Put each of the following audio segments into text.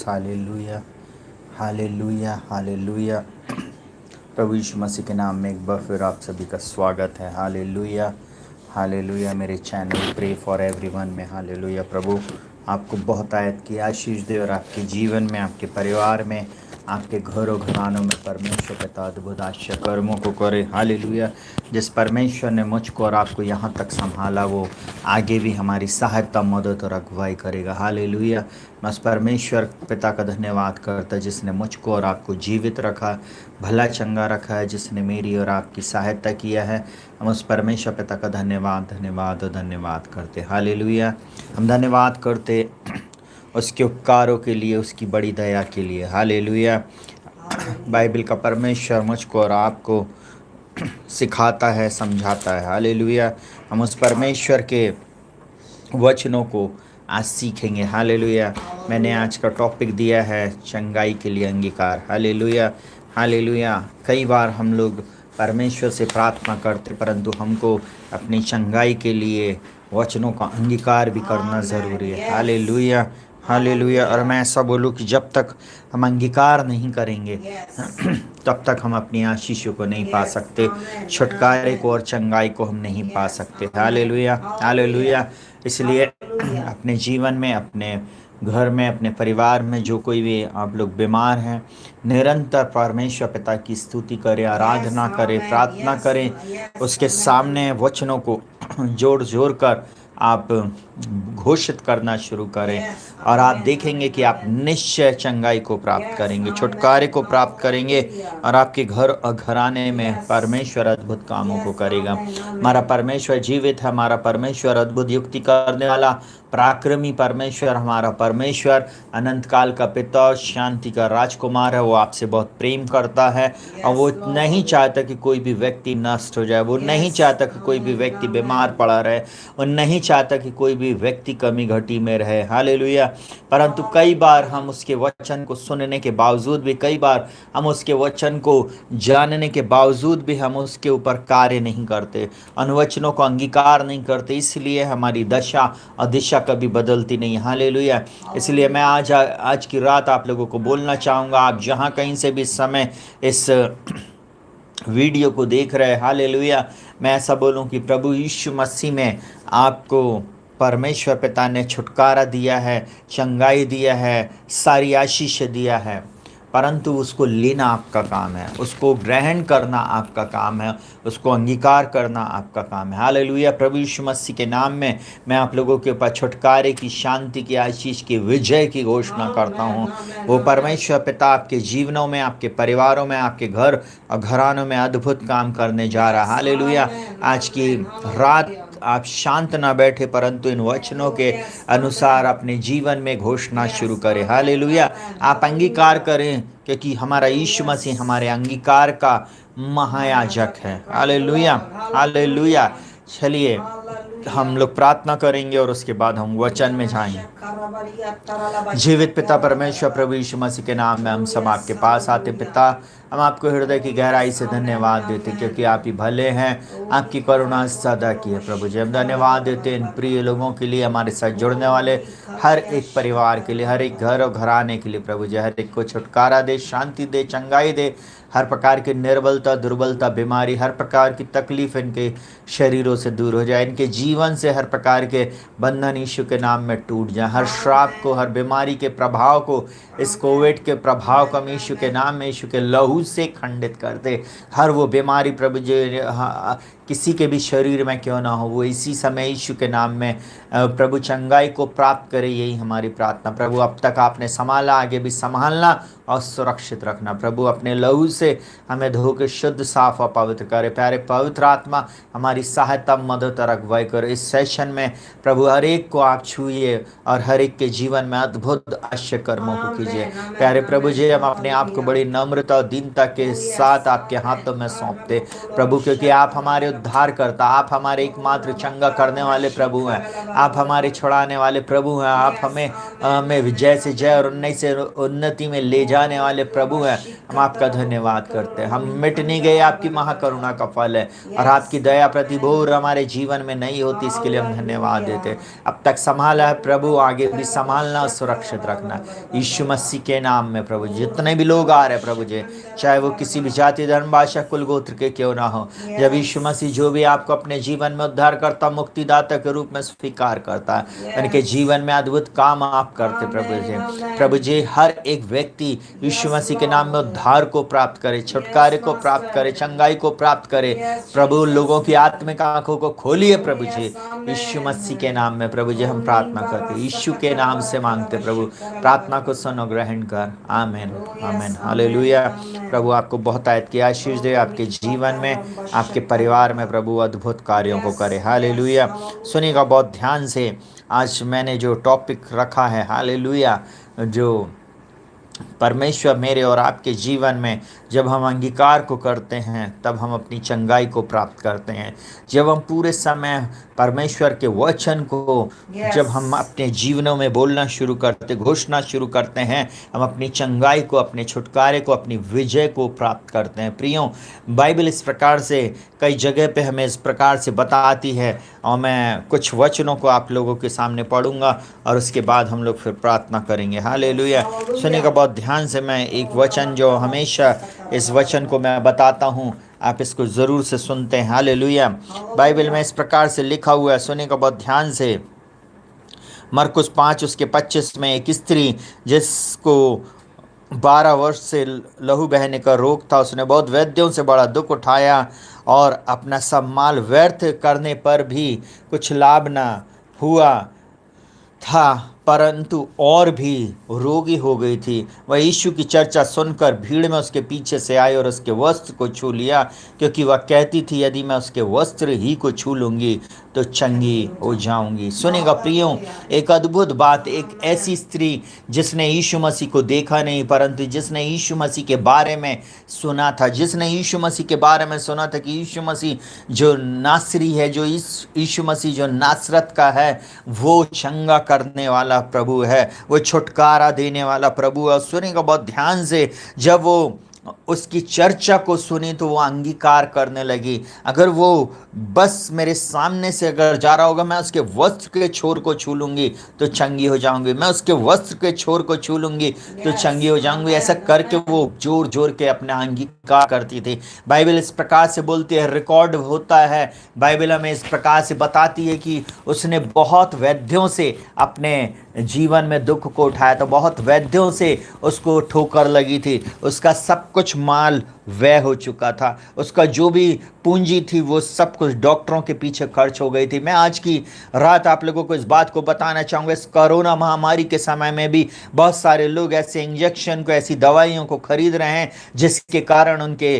Hallelujah, hallelujah, hallelujah. प्रभु यीशु मसीह के नाम में एक बार फिर आप सभी का स्वागत है। Hallelujah, hallelujah. मेरे चैनल प्रे फॉर एवरीवन में हालेलुया प्रभु आपको बहुत आयत की आशीष दे और आपके जीवन में, आपके परिवार में, आपके घरों घरानों में परमेश्वर पिता अद्भुत आश्चर्य कर्मों को करे। हालेलुया। जिस परमेश्वर ने मुझको और आपको यहाँ तक संभाला वो आगे भी हमारी सहायता, मदद और अगुवाई करेगा। हालेलुया। मैं उस परमेश्वर पिता का धन्यवाद करता जिसने मुझको और आपको जीवित रखा, भला चंगा रखा है, जिसने मेरी और आपकी सहायता किया है। हम उस परमेश्वर पिता का धन्यवाद धन्यवाद और धन्यवाद करते। हालेलुया। हम धन्यवाद करते उसके उपकारों के लिए, उसकी बड़ी दया के लिए। हालेलुया। बाइबल का परमेश्वर मुझको और आपको सिखाता है, समझाता है। हालेलुया। हम उस परमेश्वर के वचनों को आज सीखेंगे। हालेलुया। मैंने आज का टॉपिक दिया है चंगाई के लिए अंगीकार। Hallelujah, hallelujah. कई बार हम लोग परमेश्वर से प्रार्थना करते, परंतु हमको अपनी चंगाई के लिए वचनों का अंगीकार भी करना ज़रूरी है। Hallelujah, hallelujah. और मैं ऐसा बोलूँ कि जब तक हम अंगीकार नहीं करेंगे तब तक हम अपनी आशीषों को नहीं पा सकते, छुटकारे को और चंगाई को हम नहीं पा सकते। Hallelujah, hallelujah. इसलिए अपने जीवन में, अपने घर में, अपने परिवार में जो कोई भी आप लोग बीमार हैं, निरंतर परमेश्वर पिता की स्तुति करें, आराधना करें, प्रार्थना करें, उसके सामने वचनों को जोड़ जोड़ कर आप घोषित करना शुरू करें और आप देखेंगे कि आप निश्चय चंगाई को प्राप्त करेंगे, छुटकारे को प्राप्त करेंगे और आपके घर और घराने में परमेश्वर अद्भुत कामों को करेगा। हमारा परमेश्वर जीवित है, हमारा परमेश्वर अद्भुत युक्ति करने वाला पराक्रमी परमेश्वर, हमारा परमेश्वर अनंत काल का पिता, शांति का राजकुमार है। वो आपसे बहुत प्रेम करता है और वो नहीं चाहता कि कोई भी व्यक्ति नष्ट हो जाए, वो नहीं चाहता कि कोई भी व्यक्ति बीमार पड़ा रहे, वो नहीं चाहता कि कोई भी व्यक्ति कमी घटी में रहे। हालेलुया। परंतु कई बार हम उसके वचन को सुनने के बावजूद भी, कई बार हम उसके वचन को जानने के बावजूद भी हम उसके ऊपर कार्य नहीं करते, उन वचनों को अंगीकार नहीं करते, इसलिए हमारी दशा और दिशा कभी बदलती नहीं। हालेलुया। इसलिए मैं आज की रात आप लोगों को बोलना चाहूँगा, आप जहाँ कहीं से भी इस समय इस वीडियो को देख रहे हैं, हालेलुया, मैं ऐसा बोलूं कि प्रभु यीशु मसीह में आपको परमेश्वर पिता ने छुटकारा दिया है, चंगाई दिया है, सारी आशीष दिया है, परंतु उसको लेना आपका काम है, उसको ग्रहण करना आपका काम है, उसको अंगीकार करना आपका काम है। हालेलुया। प्रभु यीशु मसीह के नाम में मैं आप लोगों के ऊपर छुटकारे की, शांति की, आशीष की, विजय की घोषणा करता हूँ। वो परमेश्वर पिता आपके जीवनों में, आपके परिवारों में, आपके घर और घरानों में अद्भुत काम करने जा रहा है। हालेलुया। आज की रात आप शांत ना बैठे, परंतु इन वचनों के अनुसार अपने जीवन में घोषणा शुरू करें। हालेलुया। आप अंगीकार करें, क्योंकि हमारा यीशु मसीह हमारे अंगीकार का महायाजक है। Hallelujah, hallelujah. चलिए हम लोग प्रार्थना करेंगे और उसके बाद हम वचन में जाएंगे। जीवित पिता परमेश्वर, प्रभु यीशु मसीह के नाम में हम सब आपके पास आते। पिता, हम आपको हृदय की गहराई से धन्यवाद देते, क्योंकि आप ही भले हैं, आपकी करुणा सदा की है। प्रभु जी, हम धन्यवाद देते इन प्रिय लोगों के लिए, हमारे साथ जुड़ने वाले हर एक परिवार के लिए, हर एक घर और घराने के लिए। प्रभु जी, हर एक को छुटकारा दे, शांति दे, चंगाई दे, हर प्रकार की निर्बलता, दुर्बलता, बीमारी, हर प्रकार की तकलीफ इनके शरीरों से दूर हो जाए, इनके जीवन से हर प्रकार के बंधन यीशु के नाम में टूट जाए, हर श्राप को, हर बीमारी के प्रभाव को, इस कोविड के प्रभाव को हम यीशु के नाम में, यीशु के लहू से खंडित कर दे। हर वो बीमारी प्रभु जी किसी के भी शरीर में क्यों ना हो, वो इसी समय यीशु के नाम में प्रभु चंगाई को प्राप्त करे, यही हमारी प्रार्थना। प्रभु, अब तक आपने संभाला, आगे भी संभालना और सुरक्षित रखना। प्रभु, अपने लहू से हमें धो के शुद्ध, साफ और पवित्र करे। प्यारे पवित्र आत्मा, हमारी सहायता, मदद और अगुवाई करो। इस सेशन में प्रभु हर एक को आप छूइए और हर एक के जीवन में अद्भुत आश्चर्य कर्मों को कीजिए। प्यारे प्रभु जी, हम अपने आप को बड़ी नम्रता और दीनता के साथ आपके हाथों में सौंपते प्रभु, क्योंकि आप हमारे उद्धार करता, आप हमारे एकमात्र चंगा करने वाले प्रभु हैं, आप हमारे छुड़ाने वाले प्रभु हैं, आप हमें विजय से जय और उन्नति से उन्नति में ले जाने वाले प्रभु हैं। हम आपका धन्यवाद करते हैं। हम मिट नहीं गए, आपकी महाकरुणा का फल है और आपकी दया प्रतिभोर हमारे जीवन में नहीं होती होती, इसके लिए हम धन्यवाद देते हैं। अब तक संभाला है प्रभु, आगे भी संभालना और सुरक्षित रखना यीशु मसीह के नाम में प्रभु। जितने भी लोग आ रहे हैं प्रभु जी, चाहे वो किसी भी जाति धर्म भाषा कुल गोत्र के क्यों ना हो, जब यीशु मसीह जो भी आपको अपने जीवन में उद्धार करता, मुक्तिदाता के रूप में स्वीकार करता है, उनके जीवन में अद्भुत काम आप करते प्रभु जी। प्रभु जी हर एक व्यक्ति यीशु मसीह के नाम में उद्धार को प्राप्त करे, छुटकारे को प्राप्त करे, चंगाई को प्राप्त करे प्रभु। लोगों की आत्मिक आंखों को खोलिए प्रभु जी, यीशु मसीह के नाम में प्रभु जी हम प्रार्थना करते, यीशु के नाम से मांगते प्रभु। प्रार्थना को सुनो, ग्रहण कर। आमीन आमीन हालेलुया। प्रभु आपको बहुत आयत की आशीष दे, आपके जीवन में, आपके परिवार में प्रभु अद्भुत कार्यों को करे। हालेलुया। सुनिएगा बहुत ध्यान से, आज मैंने जो टॉपिक रखा है, हालेलुया, जो परमेश्वर मेरे और आपके जीवन में जब हम अंगीकार को करते हैं तब हम अपनी चंगाई को प्राप्त करते हैं। जब हम पूरे समय परमेश्वर के वचन को जब हम अपने जीवनों में बोलना शुरू करते, घोषणा शुरू करते हैं, हम अपनी चंगाई को, अपने छुटकारे को, अपनी विजय को प्राप्त करते हैं। प्रियों, बाइबल इस प्रकार से कई जगह पे हमें इस प्रकार से बताती है, और मैं कुछ वचनों को आप लोगों के सामने पढ़ूंगा और उसके बाद हम लोग फिर प्रार्थना करेंगे। हालेलुया। सुनिएगा बहुत ध्यान से, मैं एक वचन जो हमेशा इस वचन को मैं बताता हूँ, आप इसको ज़रूर से सुनते हैं। हालेलुया। बाइबल में इस प्रकार से लिखा हुआ है, सुनिएगा बहुत ध्यान से। मरकुस 5 उसके 25 में एक स्त्री जिसको 12 वर्ष से लहू बहने का रोग था, उसने बहुत वैद्यों से बड़ा दुख उठाया और अपना सब माल व्यर्थ करने पर भी कुछ लाभ न हुआ था, परंतु और भी रोगी हो गई थी। वह यीशु की चर्चा सुनकर भीड़ में उसके पीछे से आई और उसके वस्त्र को छू लिया, क्योंकि वह कहती थी, यदि मैं उसके वस्त्र ही को छू लूँगी तो चंगी हो जाऊंगी। सुनेगा प्रियों, एक अद्भुत बात, एक ऐसी स्त्री जिसने यीशु मसीह को देखा नहीं, परंतु जिसने यीशु मसीह के बारे में सुना था, जिसने यीशु मसीह के बारे में सुना था कि यीशु मसीह जो नासरी है, जो यीशु मसीह जो नासरत का है, वो चंगा करने वाला प्रभु है, वो छुटकारा देने वाला प्रभु है। सुनेगा बहुत ध्यान से, जब वो उसकी चर्चा को सुनी तो वो अंगीकार करने लगी, अगर वो बस मेरे सामने से अगर जा रहा होगा, मैं उसके वस्त्र के छोर को छू लूँगी तो चंगी हो जाऊंगी, मैं उसके वस्त्र के छोर को छू लूँगी तो चंगी हो जाऊंगी। ऐसा करके वो जोर जोर के अपना अंगीकार करती थी। बाइबल इस प्रकार से बोलती है, रिकॉर्ड होता है, बाइबल हमें इस प्रकार से बताती है कि उसने बहुत वैद्यों से अपने जीवन में दुख को उठाया, तो बहुत वैद्यों से उसको ठोकर लगी थी, उसका सब कुछ माल व्यय हो चुका था, उसका जो भी पूंजी थी वो सब कुछ डॉक्टरों के पीछे खर्च हो गई थी। मैं आज की रात आप लोगों को इस बात को बताना चाहूँगा, इस कोरोना महामारी के समय में भी बहुत सारे लोग ऐसे इंजेक्शन को, ऐसी दवाइयों को खरीद रहे हैं जिसके कारण उनके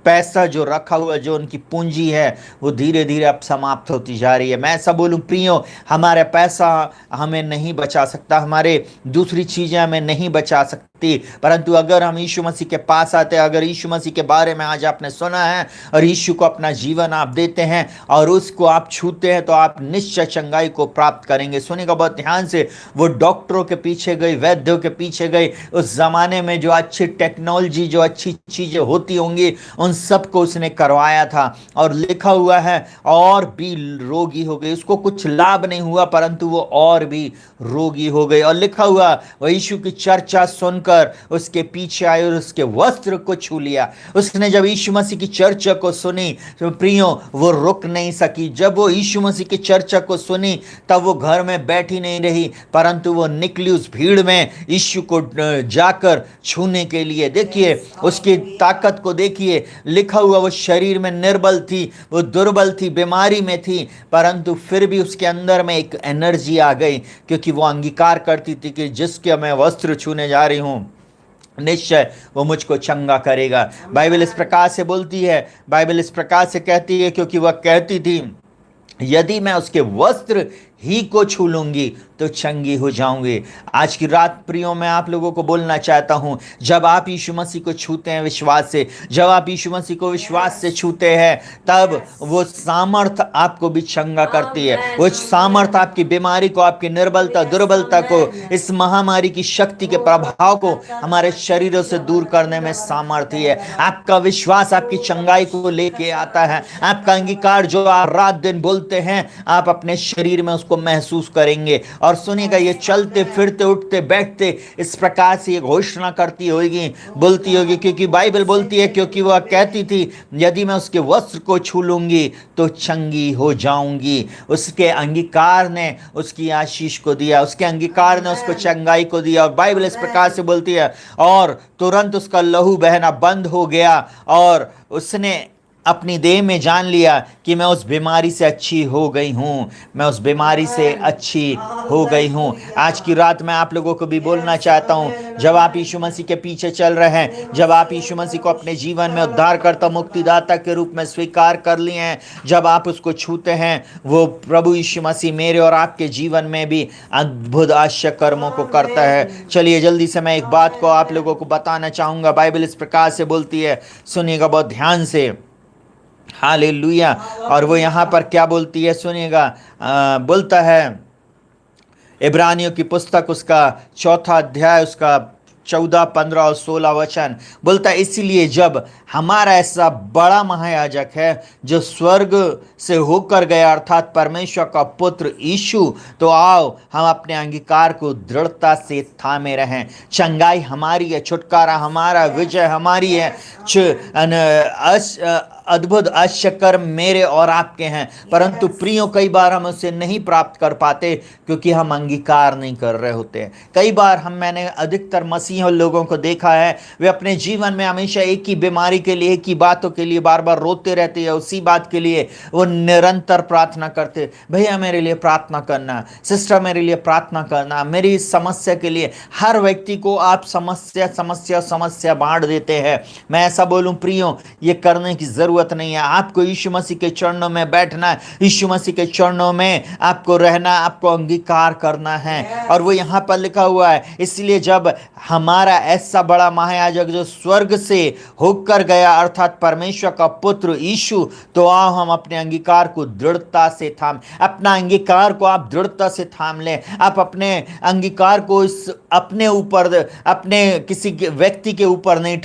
पैसा जो रखा हुआ, जो उनकी पूंजी है, वो धीरे धीरे अब समाप्त होती जा रही है। मैं ऐसा बोलूं प्रियो, हमारा पैसा हमें नहीं बचा सकता, हमारे दूसरी चीज़ें हमें नहीं बचा सकती, परंतु अगर हम यीशु मसीह के पास आते हैं, अगर यीशु मसीह के बारे में आज आपने सुना है और यीशु को अपना जीवन आप देते हैं और उसको आप छूते हैं, तो आप निश्चय चंगाई को प्राप्त करेंगे। सुनिएगा बहुत ध्यान से, वो डॉक्टरों के पीछे गई, वैद्यों के पीछे गई, उस जमाने में जो अच्छी टेक्नोलॉजी, जो अच्छी चीज़ें होती होंगी, उन सबको उसने करवाया था, और लिखा हुआ है और भी रोगी हो गई, उसको कुछ लाभ नहीं हुआ, परंतु वो और भी रोगी हो गई। और लिखा हुआ, वो यीशु की चर्चा सुनकर उसके पीछे आए और उसके वस्त्र को छू लिया। उसने जब यीशु मसीह की चर्चा को सुनी तो प्रियो वो रुक नहीं सकी। जब वो यीशु मसीह की चर्चा को सुनी तब वो घर में बैठी नहीं रही, परंतु वो निकली उस भीड़ में यीशु को जाकर छूने के लिए। देखिए उसकी ताकत को देखिए, लिखा हुआ वो शरीर में निर्बल थी, वो दुर्बल थी, बीमारी में थी, परंतु फिर भी उसके अंदर में एक एनर्जी आ गई, क्योंकि वो अंगीकार करती थी कि जिसके मैं वस्त्र छूने जा रही हूँ निश्चय वो मुझको चंगा करेगा। बाइबल इस प्रकार से बोलती है, बाइबल इस प्रकार से कहती है, क्योंकि वह कहती थी, यदि मैं उसके वस्त्र ही को छू लूंगी तो चंगी हो जाऊंगी। आज की रात प्रियो मैं आप लोगों को बोलना चाहता हूं, जब आप यीशु मसीह को छूते हैं विश्वास से, जब आप यीशु मसीह को विश्वास से छूते हैं, तब वो सामर्थ आपको भी चंगा करती है। वो सामर्थ आपकी बीमारी को, आपकी निर्बलता, दुर्बलता को, इस महामारी की शक्ति के प्रभाव को हमारे शरीरों से दूर करने में सामर्थ्य है। आपका विश्वास आपकी चंगाई को लेके आता है। आपका अंगीकार जो आप रात दिन बोलते हैं, आप अपने शरीर में उसको महसूस करेंगे। और सुनिएगा, ये चलते फिरते उठते बैठते इस प्रकार से ये घोषणा करती होगी, बोलती होगी, क्योंकि बाइबल बोलती है, क्योंकि वह कहती थी यदि मैं उसके वस्त्र को छू लूंगी तो चंगी हो जाऊंगी। उसके अंगीकार ने उसकी आशीष को दिया, उसके अंगीकार ने उसको चंगाई को दिया। और बाइबल इस प्रकार से बोलती है, और तुरंत उसका लहू बहना बंद हो गया और उसने अपनी देह में जान लिया कि मैं उस बीमारी से अच्छी हो गई हूँ, मैं उस बीमारी से अच्छी हो गई हूँ। आज की रात मैं आप लोगों को भी बोलना चाहता हूँ, जब आप यीशु मसीह के पीछे चल रहे हैं, जब आप यीशु मसीह को अपने जीवन में उद्धारकर्ता मुक्तिदाता के रूप में स्वीकार कर लिए हैं, जब आप उसको छूते हैं, वो प्रभु यीशु मसीह मेरे और आपके जीवन में भी अद्भुत आश्चर्य कर्मों को करता है। चलिए जल्दी से मैं एक बात को आप लोगों को बताना चाहूँगा। बाइबल इस प्रकार से बोलती है, सुनिएगा बहुत ध्यान से, हालेलुया। और वो यहाँ पर क्या बोलती है, सुनिएगा, बोलता है इब्रानियों की पुस्तक उसका 4 अध्याय उसका 14, 15 और 16 वचन बोलता है, इसीलिए जब हमारा ऐसा बड़ा महायाजक है जो स्वर्ग से होकर गया, अर्थात परमेश्वर का पुत्र यीशु, तो आओ हम अपने अंगीकार को दृढ़ता से थामे रहें। चंगाई हमारी है, छुटकारा हमारा, विजय हमारी है, अद्भुत आश्चर्य कर्म मेरे और आपके हैं। परंतु प्रियो कई बार हम उसे नहीं प्राप्त कर पाते क्योंकि हम अंगीकार नहीं कर रहे होते हैं। कई बार मैंने अधिकतर मसीह लोगों को देखा है, वे अपने जीवन में हमेशा एक ही बीमारी के लिए, एक ही बातों के लिए बार बार रोते रहते हैं। उसी बात के लिए वो निरंतर प्रार्थना करते, भैया मेरे लिए प्रार्थना करना, सिस्टर मेरे लिए प्रार्थना करना, मेरी इस समस्या के लिए। हर व्यक्ति को आप समस्या समस्या समस्या बांट देते हैं। मैं ऐसा बोलूं प्रियो, ये करने की जरूरत नहीं है। आपको यीशु मसीह के चरणों में बैठना है, यीशु मसीह के चरणों में आपको रहना, आपको अंगीकार करना है। और वो यहाँ पर लिखा हुआ है, इसलिए जब हमारा ऐसा बड़ा महायाजक जो स्वर्ग से होकर गया, अर्थात परमेश्वर का पुत्र यीशु, तो आओ हम अपने अंगीकार को दृढ़ता से थाम, अपना अंगीकार को आप दृढ़ता से थाम लें। आप अपने अंगीकार को इस अपने ऊपर, अपने किसी व्यक्ति के ऊपर नहीं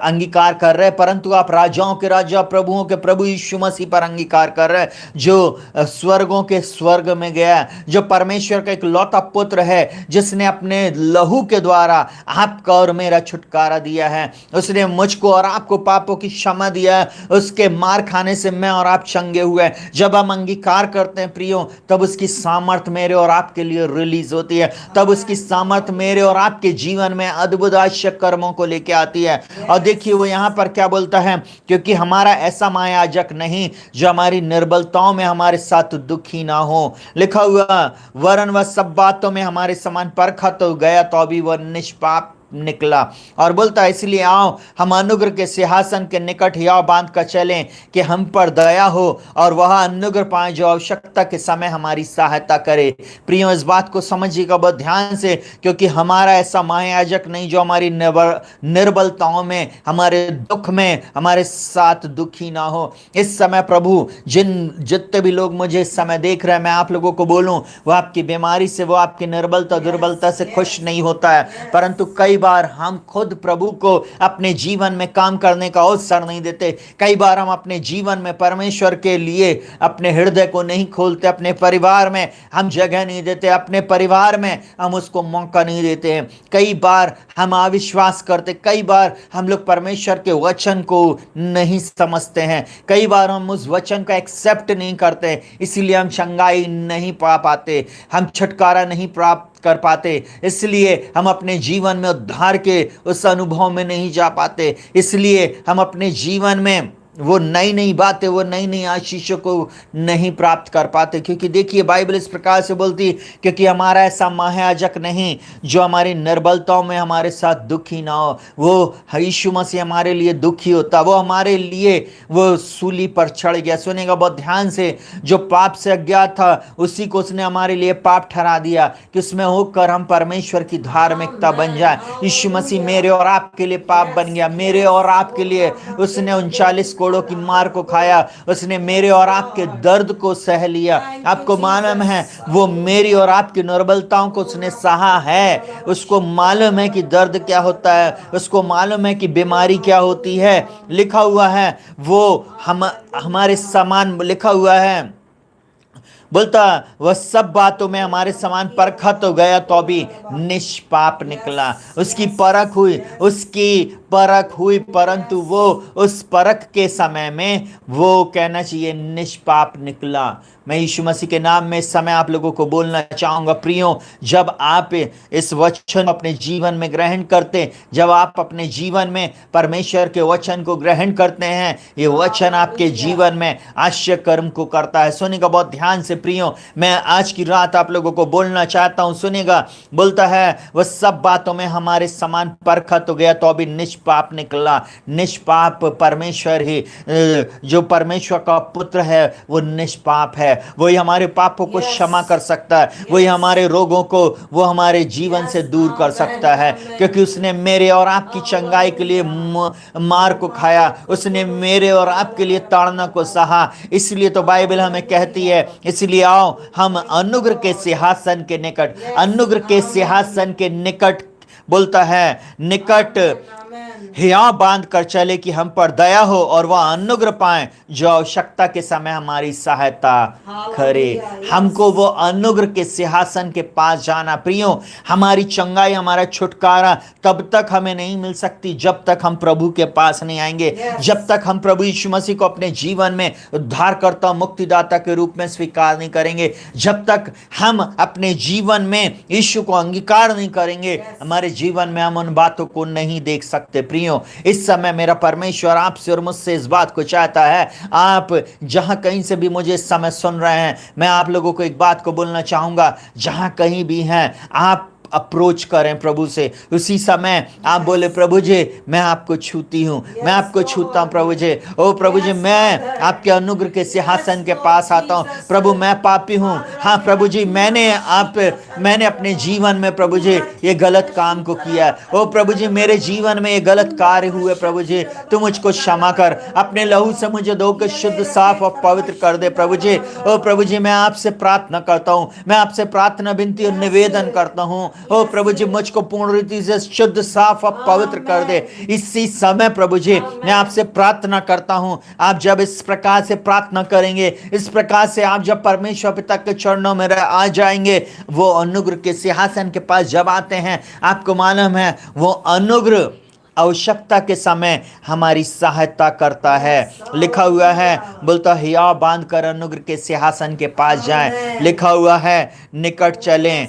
अंगीकार कर रहे, परंतु आप राजाओं के राजा, प्रभुओं के प्रभु यीशु मसीह पर अंगीकार कर रहे, जो स्वर्गों के स्वर्ग में गया, जो परमेश्वर का एक लौता पुत्र है, जिसने अपने लहू के द्वारा आपका और मेरा छुटकारा दिया है। उसने मुझको और आपको पापों की क्षमा दिया है। उसके मार खाने से मैं और आप चंगे हुए। जब हम अंगीकार करते हैं प्रियो, तब उसकी सामर्थ मेरे और आपके लिए रिलीज होती है, तब उसकी सामर्थ मेरे और आपके जीवन में अद्भुत आश्चर्य कर्मों को लेकर आती है। और देखिए वो यहाँ पर क्या बोलता है, क्योंकि हमारा ऐसा महायाजक नहीं जो हमारी निर्बलताओं में हमारे साथ दुखी ना हो। लिखा हुआ, वरन वह सब बातों में हमारे समान परखा तो गया, तो भी वह निष्पाप निकला। और बोलता है, इसलिए आओ हम अनुग्रह के सिंहासन के निकट हियाव बांध कर चलें कि हम पर दया हो और वह अनुग्रह पाए जो आवश्यकता के समय हमारी सहायता करे। प्रियो इस बात को समझिएगा बहुत ध्यान से, क्योंकि हमारा ऐसा महायाजक नहीं जो हमारी निर्बलताओं में, हमारे दुख में हमारे साथ दुखी ना हो। इस समय प्रभु जितने भी लोग मुझे इस समय देख रहे हैं, मैं आप लोगों को बोलूं, वो आपकी बीमारी से, वो आपकी निर्बलता दुर्बलता से खुश नहीं होता है, परंतु कई बार हम खुद प्रभु को अपने जीवन में काम करने का अवसर नहीं देते। कई बार हम अपने जीवन में परमेश्वर के लिए अपने हृदय को नहीं खोलते, अपने परिवार में हम जगह नहीं देते, अपने परिवार में हम उसको मौका नहीं देते हैं। कई बार हम अविश्वास करते, कई बार हम लोग परमेश्वर के वचन को नहीं समझते हैं, कई बार हम उस वचन को एक्सेप्ट नहीं करते, इसीलिए हम चंगाई नहीं पा पाते, हम छुटकारा नहीं प्राप्त कर पाते, इसलिए हम अपने जीवन में उद्धार के उस अनुभव में नहीं जा पाते, इसलिए हम अपने जीवन में वो नई नई बातें, वो नई नई आशीषों को नहीं प्राप्त कर पाते। क्योंकि देखिए बाइबल इस प्रकार से बोलती है, क्योंकि हमारा ऐसा महायाजक नहीं जो हमारी निर्बलताओं में हमारे साथ दुखी ना हो। वो यीशु मसीह हमारे लिए दुखी होता, वो हमारे लिए वो सूली पर चढ़ गया। सुनेगा बहुत ध्यान से, जो पाप से अज्ञात था उसी को उसने हमारे लिए पाप ठहरा दिया कि उसमें होकर हम परमेश्वर की धार्मिकता बन जाए। यीशु मसीह मेरे और आपके लिए पाप बन गया, मेरे और आपके लिए उसने 39 कोड़ों की मार को खाया, उसने मेरे और आपके दर्द को सह लिया। आपको मालूम है वो मेरी और आपकी निर्बलताओं को उसने सहा है। उसको मालूम है कि दर्द क्या होता है, उसको मालूम है कि बीमारी क्या होती है। लिखा हुआ है वो हमारे समान, लिखा हुआ है बोलता वह सब बातों में हमारे समान परखा तो गया तो भी निष्पाप निकला। उसकी परख हुई, उसकी परख हुई, परंतु वो उस परख के समय में वो कहना चाहिए निष्पाप निकला। मैं यीशु मसीह के नाम में इस समय आप लोगों को बोलना चाहूंगा प्रियो, जब आप इस वचन अपने जीवन में ग्रहण करते, जब आप अपने जीवन में परमेश्वर के वचन को ग्रहण करते हैं, ये वचन आपके जीवन में आश्चर्य कर्म को करता है। सुनेगा बहुत ध्यान से प्रियो, मैं आज की रात आप लोगों को बोलना चाहता हूं। सुनेगा, बोलता है वह सब बातों में हमारे समान परखा तो गया तो अभी निष्पाप निकला। निष्पाप परमेश्वर ही, जो परमेश्वर का पुत्र है वो निष्पाप है। वही हमारे पापों को क्षमा कर सकता है, वही हमारे रोगों को वो हमारे जीवन से दूर कर सकता है। क्योंकि उसने मेरे और आपकी चंगाई के लिए मार को खाया, उसने मेरे और आपके लिए ताड़ना को सहा। इसलिए तो बाइबल हमें कहती है, इसलिए आओ हम अनुग्रह के सिंहासन के निकट, अनुग्रह के सिंहासन के निकट बोलता है, निकट हिया बांध कर चले कि हम पर दया हो और वह अनुग्रह पाए जो आवश्यकता के समय हमारी सहायता करे। हमको वो अनुग्रह के सिंहासन के पास जाना प्रियो। हमारी चंगाई, हमारा छुटकारा तब तक हमें नहीं मिल सकती जब तक हम प्रभु के पास नहीं आएंगे, जब तक हम प्रभु यीशु मसीह को अपने जीवन में उद्धारकर्ता मुक्तिदाता के रूप में स्वीकार नहीं करेंगे, जब तक हम अपने जीवन में यीशु को अंगीकार नहीं करेंगे, हमारे जीवन में हम उन बातों को नहीं देख सकते। प्रियो, इस समय मेरा परमेश्वर आपसे और मुझसे इस बात को चाहता है। आप जहां कहीं से भी मुझे इस समय सुन रहे हैं, मैं आप लोगों को एक बात को बोलना चाहूंगा, जहां कहीं भी हैं आप अप्रोच करें प्रभु से। उसी समय आप बोले प्रभु जी मैं आपको छूती हूँ, मैं आपको छूता हूँ प्रभु जी। ओ प्रभु जी मैं आपके अनुग्रह के सिंहासन के पास आता हूँ। प्रभु मैं पापी हूँ, हाँ प्रभु जी मैंने अपने जीवन में प्रभु जी ये गलत काम को किया। ओ प्रभु जी मेरे जीवन में ये गलत कार्य हुए, प्रभु जी तू मुझको क्षमा कर, अपने लहू से मुझे धोकर शुद्ध साफ और पवित्र कर दे प्रभु जी। ओ प्रभु जी मैं आपसे प्रार्थना करता हूँ, मैं आपसे प्रार्थना विनती और निवेदन करता हूँ। ओ प्रभु जी मुझको पूर्ण रीति से शुद्ध साफ और पवित्र कर दे। इसी समय प्रभु जी मैं आपसे प्रार्थना करता हूं, आप जब इस प्रकार से प्रार्थना करेंगे, इस प्रकार से आप जब परमेश्वर पिता के चरणों में आ जाएंगे, वो अनुग्रह के सिंहासन के पास जब आते हैं, आपको मालूम है वो अनुग्रह आवश्यकता के समय हमारी सहायता करता है। लिखा हुआ है बोलता हिया बांध कर अनुग्रह के सिंहासन के पास जाएं। लिखा हुआ है निकट चलें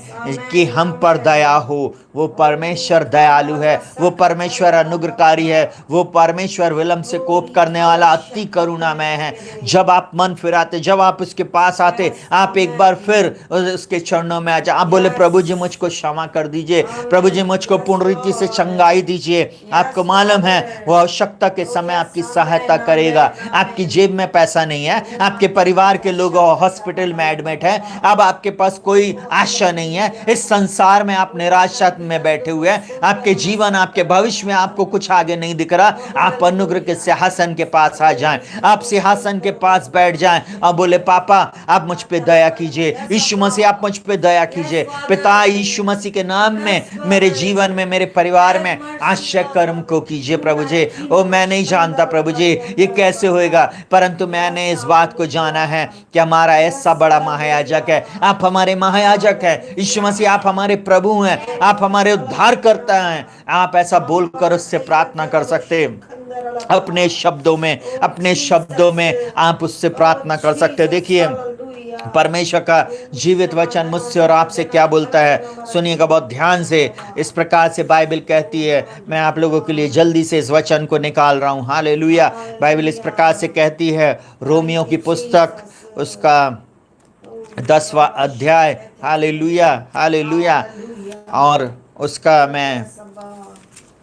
कि हम पर दया हो। वो परमेश्वर दयालु है, वो परमेश्वर अनुग्रहकारी है, वो परमेश्वर विलंब से कोप करने वाला अति करुणामय है। जब आप मन फिराते, जब आप उसके पास आते, आप एक बार फिर उसके चरणों में आ जाए। आप बोले प्रभु जी मुझको क्षमा कर दीजिए, प्रभु जी मुझको पूर्ण रीति से चंगाई दीजिए। आपको मालूम है वो आवश्यकता के समय आपकी सहायता करेगा। आपकी जेब में पैसा नहीं है, आपके परिवार के लोग हॉस्पिटल में एडमिट है, अब आपके पास कोई आशा नहीं है, इस संसार में आप निराशा में बैठे हुए हैं, आपके जीवन, आपके भविष्य में आपको कुछ आगे नहीं दिख रहा। आप अनुग्रह के सिंहासन के पास आ जाएं, आप सिंहासन के पास बैठ जाएं और बोले पापा आप मुझ पे दया कीजिए, यीशु मसीह आप मुझ पे दया कीजिए। पिता यीशु मसीह के नाम में मेरे जीवन में, मेरे परिवार में आश्चर्य कर्म को कीजिए प्रभु जी। ओ मैं नहीं जानता प्रभु जी ये कैसे होएगा, परंतु मैंने इस बात को जाना है कि हमारा ऐसा बड़ा महायाजक है। आप हमारे महायाजक है यीशु मसीह, आप हमारे प्रभु हैं, आप हमारे उद्धार करता हैं। आप ऐसा बोलकर उससे प्रार्थना कर सकते, अपने शब्दों में आप उससे प्रार्थना कर सकते। देखिए परमेश्वर का जीवित वचन मुझसे और आपसे क्या बोलता है, सुनिएगा बहुत ध्यान से। इस प्रकार से बाइबल कहती है, मैं आप लोगों के लिए जल्दी से इस वचन को निकाल रहा हूँ। हालेलुया। बाइबल इस प्रकार से कहती है, रोमियो की पुस्तक उसका 10वां अध्याय, हालेलुया हालेलुया, और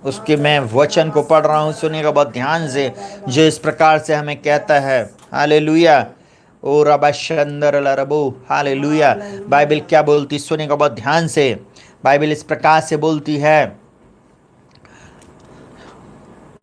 मैं वचन को पढ़ रहा हूँ, सुनिएगा बहुत ध्यान से, जो इस प्रकार से हमें कहता है। हालेलुया। ओ रबाशंदर लरबो, हालेलुया। बाइबल क्या बोलती, सुनिएगा बहुत ध्यान से। बाइबल इस प्रकार से बोलती है,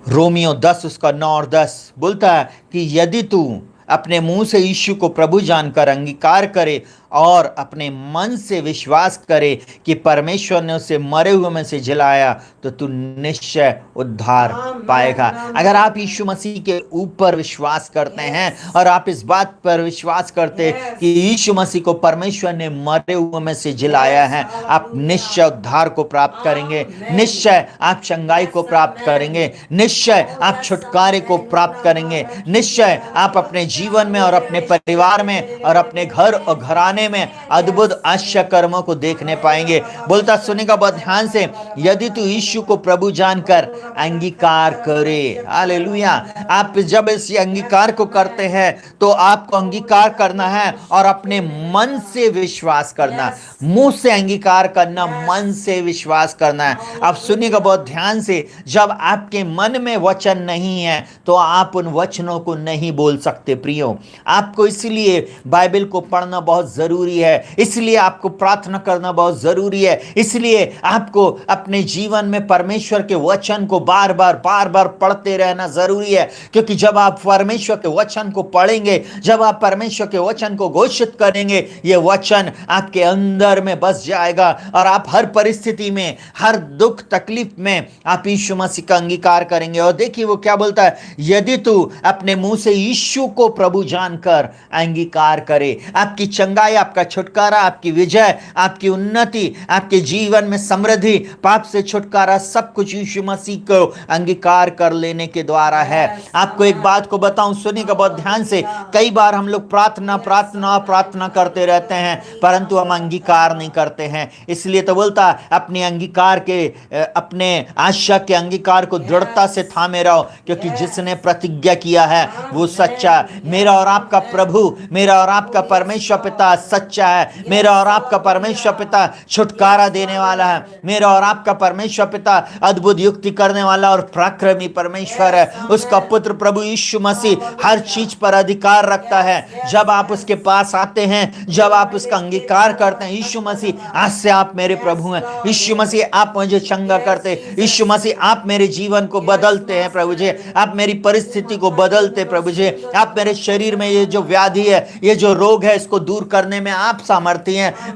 रोमियो 10 उसका 9 और 10 बोलता है कि यदि तू अपने मुंह से यीशु को प्रभु जानकर अंगीकार करे और अपने मन से विश्वास करे कि परमेश्वर ने उसे मरे हुए में से जिलाया, तो तू निश्चय उद्धार पाएगा। अगर आप यीशु मसीह के ऊपर विश्वास करते हैं और आप इस बात पर विश्वास करते कि यीशु मसीह को परमेश्वर ने मरे हुए में से जिलाया है, आप निश्चय उद्धार को प्राप्त करेंगे, निश्चय आप चंगाई को प्राप्त करेंगे, निश्चय आप छुटकारे को प्राप्त करेंगे, निश्चय आप अपने जीवन में और अपने परिवार में और अपने घर और घराने में अद्भुत आश्चर्य कर्मों को देखने पाएंगे। बोलता, सुनेगा बहुत ध्यान से, यदि तू यीशु को प्रभु जानकर अंगीकार करे। हालेलुया। आप जब इस अंगीकार को करते हैं तो आपको अंगीकार करना है और अपने मन से विश्वास करना, मुंह से अंगीकार करना, मन से विश्वास करना है। आप सुनिएगा बहुत ध्यान से, जब आपके मन में वचन नहीं है तो आप उन वचनों को नहीं बोल सकते। प्रियो, आपको इसलिए बाइबल को पढ़ना बहुत जरूरी है, इसलिए आपको प्रार्थना करना बहुत जरूरी है, इसलिए आपको अपने जीवन में परमेश्वर के वचन को बार बार पढ़ते रहना जरूरी है। क्योंकि जब आप परमेश्वर के वचन को पढ़ेंगे, जब आप परमेश्वर के वचन को घोषित करेंगे, यह वचन आपके अंदर में बस जाएगा और आप हर परिस्थिति में, हर दुख तकलीफ में आप यीशु मसीह का अंगीकार करेंगे। और देखिए वो क्या बोलता है, यदि तू अपने मुंह से यीशु को प्रभु जानकर अंगीकार करे, आपकी चंगाई, आपका छुटकारा, आपकी विजय, आपकी उन्नति, आपके जीवन में समृद्धि, पाप से छुटकारा, सब कुछ यीशु मसीह को अंगीकार कर लेने के द्वारा है। आपको एक बात को बताऊं, सुनिएगा बहुत ध्यान से, कई बार हम लोग प्रार्थना करते रहते हैं परंतु हम अंगीकार नहीं करते हैं। इसलिए तो बोलता, अपने अंगीकार के, अपने आशा के अंगीकार को दृढ़ता से थामे रहो, क्योंकि जिसने प्रतिज्ञा किया है वो सच्चा। मेरा और आपका प्रभु, मेरा और आपका परमेश्वर पिता सच्चा है। मेरा और आपका परमेश्वर पिता छुटकारा देने वाला है। मेरा और आपका परमेश्वर पिता अद्भुत युक्ति करने वाला और पराक्रमी परमेश्वर है। उसका पुत्र प्रभु यीशु मसीह हर चीज पर अधिकार रखता है। जब आप उसके पास आते हैं, जब आप उसका अंगीकार करते हैं, यीशु मसीह आज से आप मेरे प्रभु हैं, यीशु मसीह आप मुझे चंगा करते, यीशु मसीह आप मेरे जीवन को बदलते हैं प्रभु जी, आप मेरी परिस्थिति को बदलते प्रभु जी, आप मेरे शरीर में ये जो व्याधि है, ये जो रोग है, इसको दूर करने में आप सामर्थ्य हैं।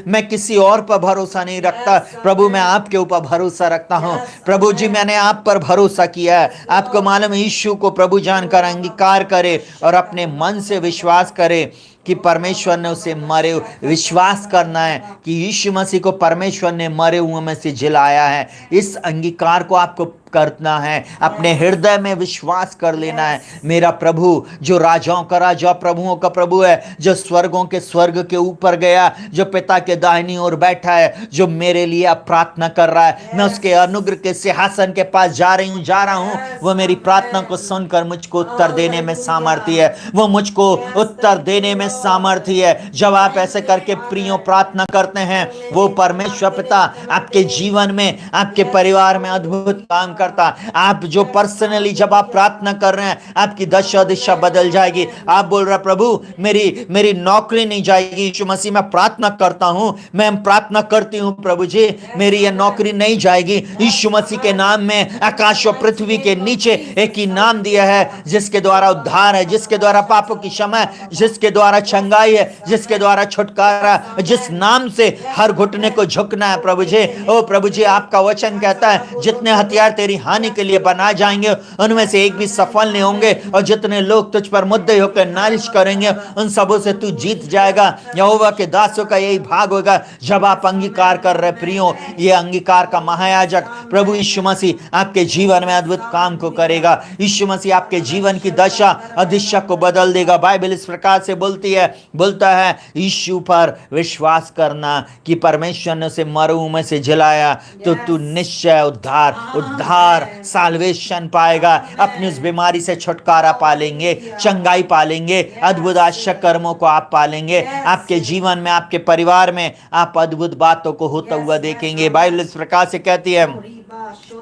मैं किसी और पर भरोसा नहीं रखता प्रभु, मैं आपके ऊपर भरोसा रखता हूं प्रभु जी। मैंने आप पर भरोसा किया है। आपको मालूम है, यीशु को प्रभु जानकर अंगीकार करे और अपने मन से विश्वास करे कि परमेश्वर ने उसे मरे, विश्वास करना है कि यीशु मसीह को परमेश्वर ने मरे हुए में से जिलाया है। इस अंगीकार को आपको करना है, अपने हृदय में विश्वास कर लेना है। मेरा प्रभु जो राजाओं का राजा, प्रभुओं का प्रभु है, जो स्वर्गों के स्वर्ग के ऊपर गया, जो पिता के दाहिनी ओर बैठा है, जो मेरे लिए अब प्रार्थना कर रहा है, मैं उसके अनुग्रह के सिंहासन के पास जा रहा हूं। वो मेरी प्रार्थना को सुनकर मुझको उत्तर देने में सामर्थ्य है, वो मुझको उत्तर देने में सामर्थ्य है। जब आप ऐसे करके प्रियो प्रार्थना करते हैं, वो परमेश्वर पिता आपके जीवन में, आपके परिवार में अद्भुत काम करता। आप जो पर्सनली जब आप प्रार्थना कर रहे हैं, आपकी दशा दिशा बदल जाएगी। आप बोल रहे, प्रभु मेरी नौकरी नहीं जाएगी। यीशु मसीह मैं प्रार्थना करता हूं, मैं प्रार्थना करती हूं प्रभु जी, मेरी यह नौकरी नहीं जाएगी। यीशु मसीह के नाम में आकाश और पृथ्वी के नीचे एक ही नाम दिया है जिसके द्वारा उद्धार है, जिसके द्वारा पापों की क्षमा है, जिसके द्वारा चंगाई है, जिसके द्वारा छुटकारा, जिस नाम से हर घुटने को झुकना है प्रभु जी। ओ प्रभु जी, आपका वचन कहता है जितने हथियार तेरी तेरी हानि के लिए बनाए जाएंगे उनमें से एक भी सफल नहीं होंगे, और जितने लोग तुझ पर मुद्दे होकर नालिश करेंगे उन सबों से तू जीत जाएगा। यहोवा के दासों का यही भाग होगा जब आप अंगीकार कर रहे प्रियो। ये अंगीकार का महायाजक प्रभु यीशु मसीह आपके जीवन में अद्भुत काम को करेगा। यीशु मसीह आपके जीवन की दशा और दिशा को बदल देगा। बाइबल इस प्रकार से बोलता है यीशु पर विश्वास करना कि परमेश्वर ने उसे मरू में से जलाया तो तू निश्चय उद्धार साल्वेशन पाएगा। अपनी उस बीमारी से छुटकारा पालेंगे, चंगाई पालेंगे, अद्भुत आश्चर्य कर्मों को आप पालेंगे। आपके जीवन में, आपके परिवार में आप अद्भुत बातों को होता हुआ देखेंगे। बाइबल इस प्रकार से कहती है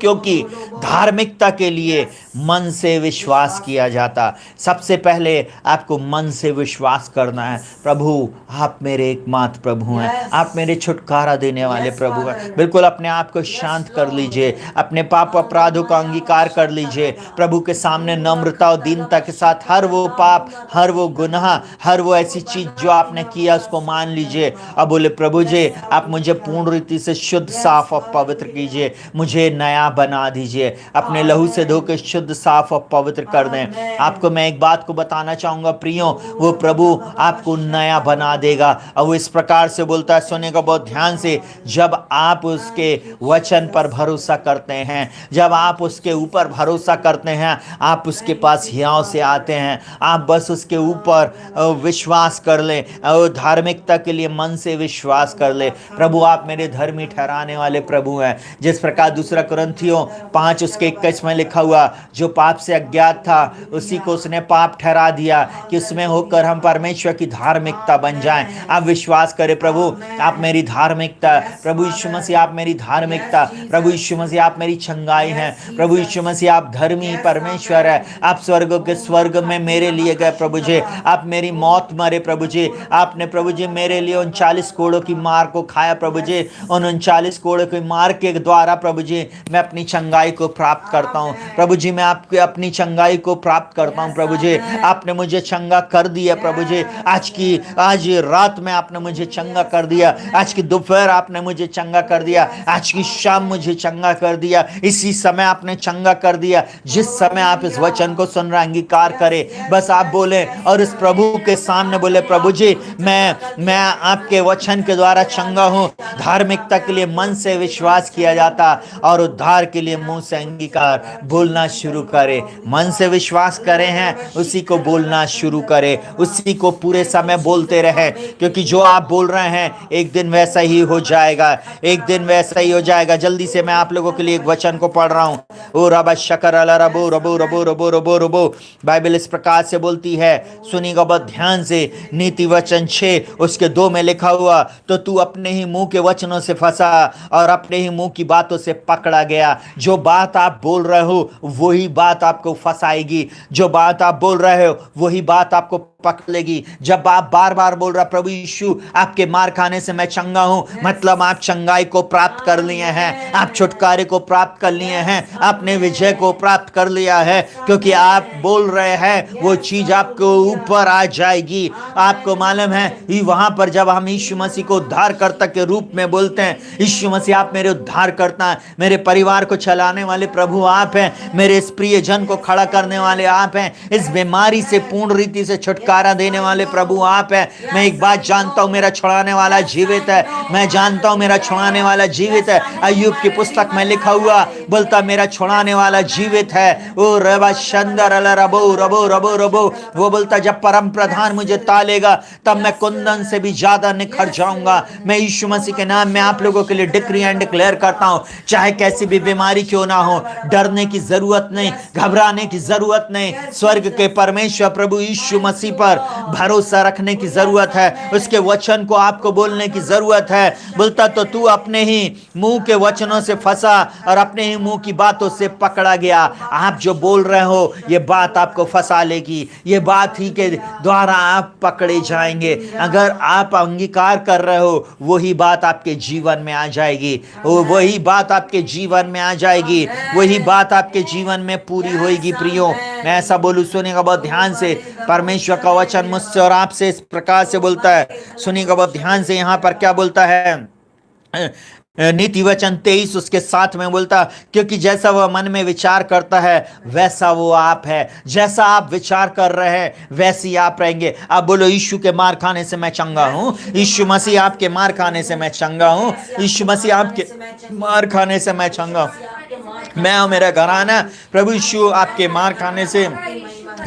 क्योंकि धार्मिकता के लिए मन से विश्वास किया जाता। सबसे पहले आपको मन से विश्वास करना है, प्रभु आप मेरे एकमात्र प्रभु हैं, आप मेरे छुटकारा देने वाले प्रभु हैं। बिल्कुल अपने आप को शांत कर लीजिए, अपने पाप अपराधों का अंगीकार कर लीजिए, प्रभु के सामने नम्रता और दीनता के साथ हर वो पाप, हर वो गुनाह, हर वो ऐसी चीज जो आपने किया उसको मान लीजिए। अब बोले प्रभु जी आप मुझे पूर्ण रीति से शुद्ध, साफ और पवित्र कीजिए, मुझे नया बना दीजिए, अपने लहू से धो के शुद्ध, साफ और पवित्र कर दें। आपको मैं एक बात को बताना चाहूंगा प्रियो, वो प्रभु आपको नया बना देगा। और वो इस प्रकार से बोलता है, सुनेगा बहुत ध्यान से, जब आप उसके वचन पर भरोसा करते हैं, जब आप उसके ऊपर भरोसा करते हैं, आप उसके पास हियाव से आते हैं। आप बस उसके ऊपर विश्वास कर ले, और धार्मिकता के लिए मन से विश्वास कर ले। प्रभु आप मेरे धर्मी ठहराने वाले प्रभु हैं। जिस प्रकार दूसरा कुरिन्थियों 5 उसके 21 में लिखा हुआ, जो पाप से अज्ञात था उसी को उसने पाप ठहरा दिया कि उसमें होकर हम परमेश्वर की धार्मिकता बन जाएं। आप विश्वास करें, प्रभु आप मेरी धार्मिकता, प्रभु यीशु मसीह आप मेरी धार्मिकता, प्रभु यीशु मसीह आप मेरी छंगाई हैं, प्रभु यीशु मसीह आप धर्मी परमेश्वर है। आप स्वर्ग के स्वर्ग में मेरे लिए गए प्रभु जी, आप मेरी मौत मरे प्रभु जी, आपने प्रभु जी मेरे लिए 39 कोड़ों की मार को खाया प्रभु जी। उन 39 कोड़ों की मार के द्वारा प्रभु जी मैं अपनी चंगाई को प्राप्त करता हूँ। प्रभु जी मैं आपके अपनी चंगाई को प्राप्त करता हूँ। प्रभु जी आपने मुझे चंगा कर दिया प्रभु जी। आज रात में आपने मुझे चंगा कर दिया, आज की दोपहर आपने मुझे चंगा कर दिया, आज की शाम मुझे चंगा कर दिया, इसी समय आपने चंगा कर दिया। जिस समय आप इस वचन को सुन रहे अंगीकार करें, बस आप बोले और इस प्रभु के सामने बोले, प्रभु जी मैं आपके वचन के द्वारा चंगा हूँ। धार्मिकता के लिए मन से विश्वास किया जाता और उद्धार के लिए मुंह से अंगीकार बोलना शुरू करे। मन से विश्वास करें हैं उसी को बोलना शुरू करें, उसी को पूरे समय बोलते रहे, क्योंकि जो आप बोल रहे हैं एक दिन वैसा ही हो जाएगा, एक दिन वैसा ही हो जाएगा। जल्दी से मैं आप लोगों के लिए एक वचन को पढ़ रहा हूँ। ओ रबा शकर अला रबो रबो रबो रबो रबो रबो। बाइबल इस प्रकार से बोलती है, सुनिएगा बहुत ध्यान से। नीति वचन 6 उसके 2 में लिखा हुआ, तो तू अपने ही मुंह के वचनों से फंसा और अपने ही मुंह की बातों से पकड़ा गया। जो बात आप बोल रहे हो वही बात आपको फंसाएगी, जो बात आप बोल रहे हो वही बात आपको पकड़ लेगी। जब आप बार बार बोल रहा प्रभु यीशु आपके मार खाने से मैं चंगा हूं, मतलब आप चंगाई को प्राप्त कर लिए हैं, आप छुटकारे को प्राप्त कर लिए हैं, आपने विजय को प्राप्त कर लिया है। क्योंकि आप बोल रहे हैं वो चीज आपको ऊपर आ जाएगी। आपको मालूम है वहां पर जब हम यीशु मसीह को उद्धारकर्ता के रूप में बोलते हैं, यीशु मसीह आप मेरे उद्धारकर्ता हैं, मेरे परिवार को चलाने वाले प्रभु आप हैं, मेरे इस प्रिय जन को खड़ा करने वाले आप हैं, इस बीमारी से पूर्ण रीति से छुटकारा देने वाले प्रभु आप हैं। मैं एक बात जानता हूं, मेरा छुड़ाने वाला जीवित है। मैं जानता हूं मेरा छुड़ाने वाला जीवित है। अय्यूब की पुस्तक में लिखा हुआ बोलता मेरा छुड़ाने वाला जीवित है। ओ रबा शंदर अला रबो रबो रबो रबो। वो बोलता जब परम प्रधान मुझे तालेगा तब मैं कुंदन से भी ज्यादा निखर जाऊंगा। मैं यीशु मसीह के नाम में आप लोगों के लिए डिक्री एंड डिक्लेयर करता हूं, चाहे कैसी भी बीमारी क्यों ना हो, डरने की जरूरत नहीं, घबराने की जरूरत नहीं। स्वर्ग के परमेश्वर प्रभु यीशु मसीह पर भरोसा रखने की जरूरत है, उसके वचन को आपको बोलने की जरूरत है। बोलता तो तू अपने ही मुंह के वचनों से फंसा और अपने ही मुंह की बातों से पकड़ा गया। आप जो बोल रहे हो ये बात आपको फंसा लेगी, ये बात ही के द्वारा आप पकड़े जाएंगे। अगर आप अंगीकार कर रहे हो वही बात आपके जीवन में आ जाएगी, वही बात आपके जीवन में आ जाएगी, वही बात आपके जीवन में पूरी होगी। प्रियो मैं ऐसा बोलूं, सुनिएगा बहुत ध्यान से। परमेश्वर का वचन मुझसे और आपसे इस प्रकार से बोलता है, सुनिएगा बहुत ध्यान से। यहाँ पर क्या बोलता है, नीति वचन 23 उसके साथ में बोलता, क्योंकि जैसा वह मन में विचार करता है वैसा वो आप है। जैसा आप विचार कर रहे हैं वैसी आप रहेंगे। आप बोलो, यीशु के मार खाने से मैं चंगा हूं। यीशु मसीह आपके मार खाने से मैं चंगा हूं। यीशु मसीह आपके मार खाने से मैं चंगा हूं। मैं और मेरा घराना प्रभु यीशु आपके मार खाने से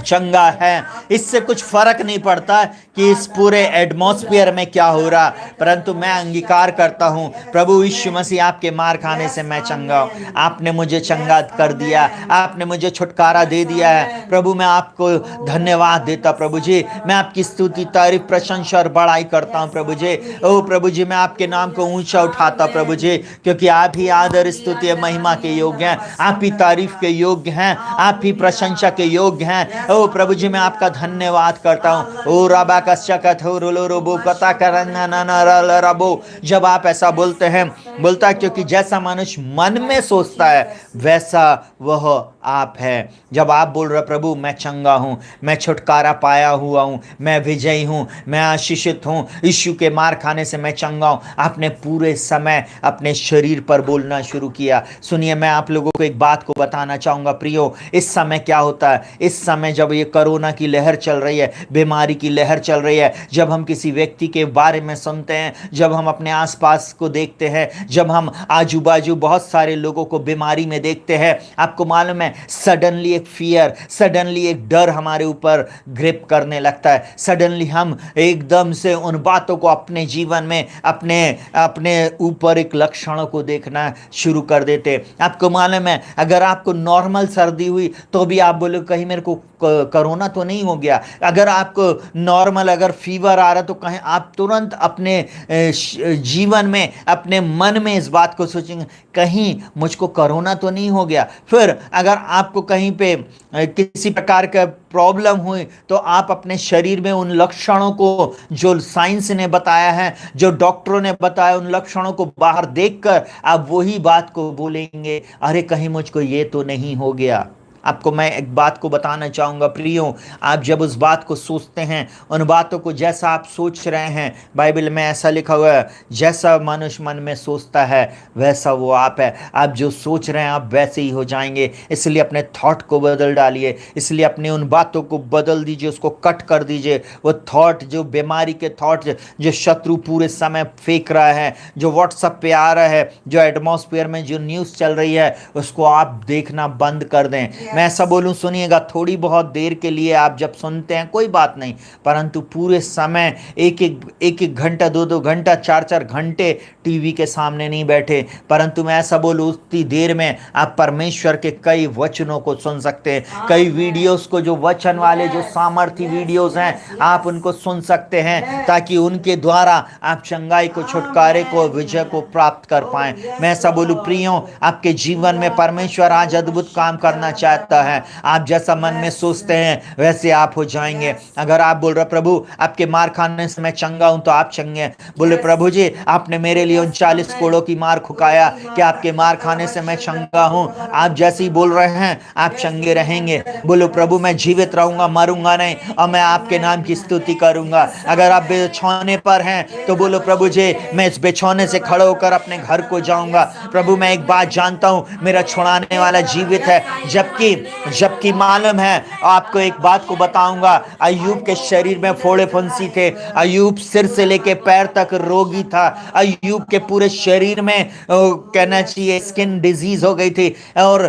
चंगा है। इससे कुछ फर्क नहीं पड़ता कि इस पूरे एटमॉस्फेयर में क्या हो रहा, परंतु मैं अंगीकार करता हूं प्रभु यीशु मसीह आपके मार खाने से मैं चंगा हूं। आपने मुझे चंगा कर दिया, आपने मुझे छुटकारा दे दिया है। प्रभु मैं आपको धन्यवाद देता प्रभु जी। मैं आपकी स्तुति, तारीफ, प्रशंसा और बड़ाई करता हूं प्रभु जी। ओ प्रभु जी, मैं आपके नाम को ऊंचा उठाता प्रभु जी, क्योंकि आप ही आदर, स्तुति, महिमा के योग्य हैं। आप ही तारीफ के योग्य हैं। आप ही प्रशंसा के योग्य हैं। ओ प्रभु जी, मैं आपका धन्यवाद करता हूँ। ओ रबा का शकत हो रोलो रोबो कता करना ना ना रबो। जब आप ऐसा बोलते हैं, बोलता क्योंकि जैसा मनुष्य मन में सोचता है वैसा वह आप है। जब आप बोल रहे प्रभु मैं चंगा हूँ, मैं छुटकारा पाया हुआ हूँ, मैं विजयी हूँ, मैं आशीषित हूँ, यीशु के मार खाने से मैं चंगा हूँ, आपने पूरे समय अपने शरीर पर बोलना शुरू किया। सुनिए, मैं आप लोगों को एक बात को बताना चाहूँगा प्रियो। इस समय क्या होता है, इस समय जब ये कोरोना की लहर चल रही है, बीमारी की लहर चल रही है, जब हम किसी व्यक्ति के बारे में सुनते हैं, जब हम अपने आसपास को देखते हैं, जब हम आजू बाजू बहुत सारे लोगों को बीमारी में देखते हैं, आपको मालूम है सडनली एक फियर, सडनली एक डर हमारे ऊपर ग्रिप करने लगता है। सडनली हम एकदम से उन बातों को अपने जीवन में, अपने ऊपर एक लक्षणों को देखना शुरू कर देते। आपको मालूम है, अगर आपको नॉर्मल सर्दी हुई तो भी आप बोलो कहीं मेरे को कोरोना तो नहीं हो गया। अगर आपको नॉर्मल अगर फीवर आ रहा तो कहीं आप तुरंत अपने जीवन में, अपने मन में इस बात को सोचेंगे कहीं मुझको कोरोना तो नहीं हो गया। फिर अगर आपको कहीं पे किसी प्रकार का प्रॉब्लम हुई तो आप अपने शरीर में उन लक्षणों को जो साइंस ने बताया है, जो डॉक्टरों ने बताया, उन लक्षणों को बाहर देखकर आप वही बात को बोलेंगे, अरे कहीं मुझको ये तो नहीं हो गया। आपको मैं एक बात को बताना चाहूँगा प्रियो, आप जब उस बात को सोचते हैं, उन बातों को जैसा आप सोच रहे हैं, बाइबल में ऐसा लिखा हुआ है, जैसा मनुष्य मन में सोचता है वैसा वो आप है। आप जो सोच रहे हैं आप वैसे ही हो जाएंगे। इसलिए अपने थॉट को बदल डालिए, इसलिए अपनी उन बातों को बदल दीजिए, उसको कट कर दीजिए। वो थॉट, जो बीमारी के थॉट जो शत्रु पूरे समय फेंक रहा है, जो व्हाट्सएप पे आ रहा है, जो एटमॉस्फेयर में जो न्यूज़ चल रही है, उसको आप देखना बंद कर दें। मैं ऐसा बोलूं, सुनिएगा, थोड़ी बहुत देर के लिए आप जब सुनते हैं कोई बात नहीं, परंतु पूरे समय एक घंटा, दो घंटा, चार घंटे टीवी के सामने नहीं बैठे। परंतु मैं ऐसा बोलूं, उतनी देर में आप परमेश्वर के कई वचनों को सुन सकते हैं, कई वीडियोस को, जो वचन वाले, जो सामर्थी वीडियोस हैं, आप उनको सुन सकते हैं, ताकि उनके द्वारा आप चंगाई को, छुटकारे को, विजय को प्राप्त कर पाएं। मैं ऐसा बोलूं प्रियो, आपके जीवन में परमेश्वर आज अद्भुत काम करना चाहता है। आप जैसा मन में सोचते हैं वैसे आप हो जाएंगे। अगर आप बोल रहे प्रभु आपके मार खाने से मैं चंगा हूं, तो आप चंगे। बोले प्रभु जी आपने मेरे लिए 39 कोड़ों की मार खुकाया, कि आपके मार खाने से मैं चंगा हूं। आप जैसे ही बोल रहे हैं आप चंगे रहेंगे। बोलो प्रभु मैं जीवित रहूंगा, मरूंगा नहीं, और मैं आपके नाम की स्तुति करूंगा। अगर आप बिछौने पर हैं तो बोलो प्रभु जी मैं इस बिछौने से खड़े होकर अपने घर को जाऊंगा। प्रभु मैं एक बात जानता हूं, मेरा छुड़ाने वाला जीवित है। जबकि मालूम है, आपको एक बात को बताऊंगा, अय्यूब के शरीर में फोड़े फुंसी थे, अय्यूब सिर से लेके पैर तक रोगी था, अय्यूब के पूरे शरीर में कहना चाहिए स्किन डिजीज हो गई थी, और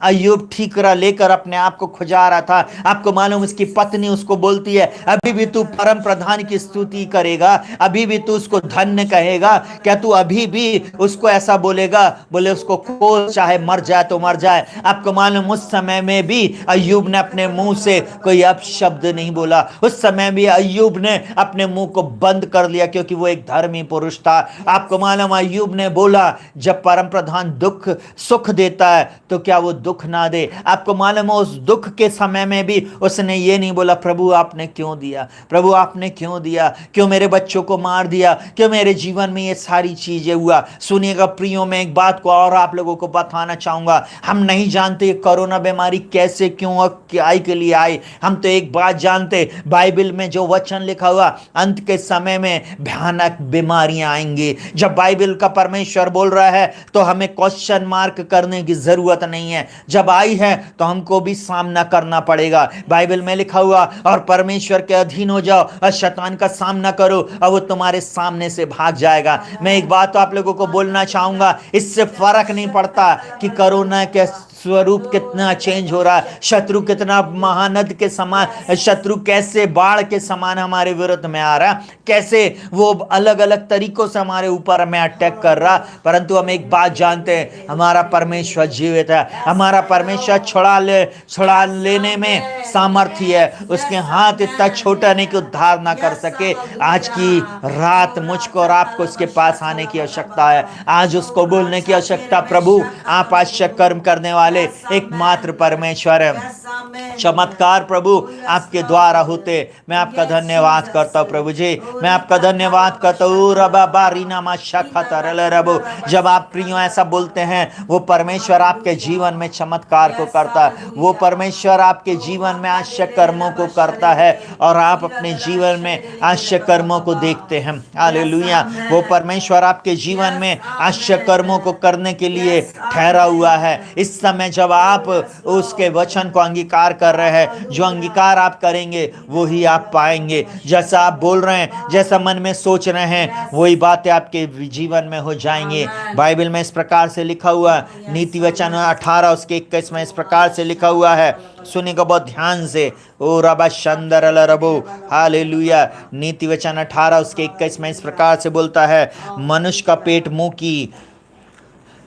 अय्यूब ठीकरा लेकर अपने आप को खुजा रहा था। आपको मालूम, उसकी पत्नी उसको बोलती है अभी भी तू परम प्रधान की स्तुति करेगा, अभी भी तू उसको धन्य कहेगा क्या? तू अभी भी उसको ऐसा बोलेगा? बोले उसको खोल, चाहे मर जाए तो मर जाए। आपको मालूम, उस समय में भी अय्यूब ने अपने मुंह से कोई अपशब्द नहीं बोला। उस समय भी अय्यूब ने अपने मुंह को बंद कर लिया, क्योंकि वो एक धर्मी पुरुष था। आपको मालूम, अय्यूब ने बोला जब परम प्रधान दुख सुख देता है तो क्या वो दुख ना दे। आपको मालूम, उस दुख के समय में भी उसने ये नहीं बोला प्रभु आपने क्यों दिया, प्रभु आपने क्यों दिया, क्यों मेरे बच्चों को मार दिया, क्यों मेरे जीवन में ये सारी चीजें हुआ। सुनिएगा प्रियो, मैं एक बात को और आप लोगों को बताना चाहूंगा, हम नहीं नहीं जानते कोरोना बीमारी कैसे, क्यों और क्या के लिए आई। हम तो एक बात जानते, बाइबल में जो वचन लिखा हुआ, अंत के समय में भयानक बीमारियां आएंगी। जब बाइबल का परमेश्वर बोल रहा है तो हमें क्वेश्चन मार्क करने की जरूरत नहीं है। जब आई है तो हमको भी सामना करना पड़ेगा। बाइबल में लिखा हुआ, और परमेश्वर के अधीन हो जाओ और शैतान का सामना करो और वो तुम्हारे सामने से भाग जाएगा। मैं एक बात तो आप लोगों को बोलना चाहूंगा, इससे फर्क नहीं पड़ता कि कोरोना के स्वरूप कितना चेंज हो रहा है, शत्रु कितना महानद के समान, शत्रु कैसे बाढ़ के समान हमारे विरुद्ध में आ रहा, कैसे वो अलग अलग तरीकों से हमारे ऊपर में अटैक कर रहा, परंतु हम एक बात जानते हैं, हमारा परमेश्वर जीवित है। हमारा परमेश्वर छुड़ा लेने में सामर्थ्य है। उसके हाथ इतना छोटा नहीं कि उद्धार ना कर सके। आज की रात मुझको और आपको उसके पास आने की आवश्यकता है। आज उसको बोलने की आवश्यकता, प्रभु आप आश्चर्य कर्म करने वाले एकमात्र परमेश्वर है। चमत्कार प्रभु आपके द्वारा होते। मैं आपका धन्यवाद करता हूँ प्रभु जी, मैं आपका धन्यवाद करता हूँ। जब आप प्रियो ऐसा बोलते हैं, वो परमेश्वर आपके जीवन में चमत्कार को करता है, वो परमेश्वर आपके जीवन में आश्चर्य कर्मों को करता है और आप अपने जीवन में आश्चर्य कर्मों को देखते हैं। हालेलुया। वो परमेश्वर आपके जीवन में आश्चर्य कर्मों को करने के लिए ठहरा हुआ है। इस समय जब आप उसके वचन को अंगीकार कर रहे हैं, जो अंगीकार आप करेंगे वही आप पाएंगे। जैसा आप बोल रहे हैं, जैसा मन में सोच रहे हैं, वही बातें आपके जीवन में हो जाएंगी। बाइबल में इस प्रकार से लिखा हुआ, नीति वचन 18 उसके 21 में इस प्रकार से लिखा हुआ है, सुनिएगा बहुत ध्यान से। ओ रबा शंदर रबो, हालेलुया। नीति वचन 18 उसके 21 में इस प्रकार से बोलता है, मनुष्य का पेट मुंह की,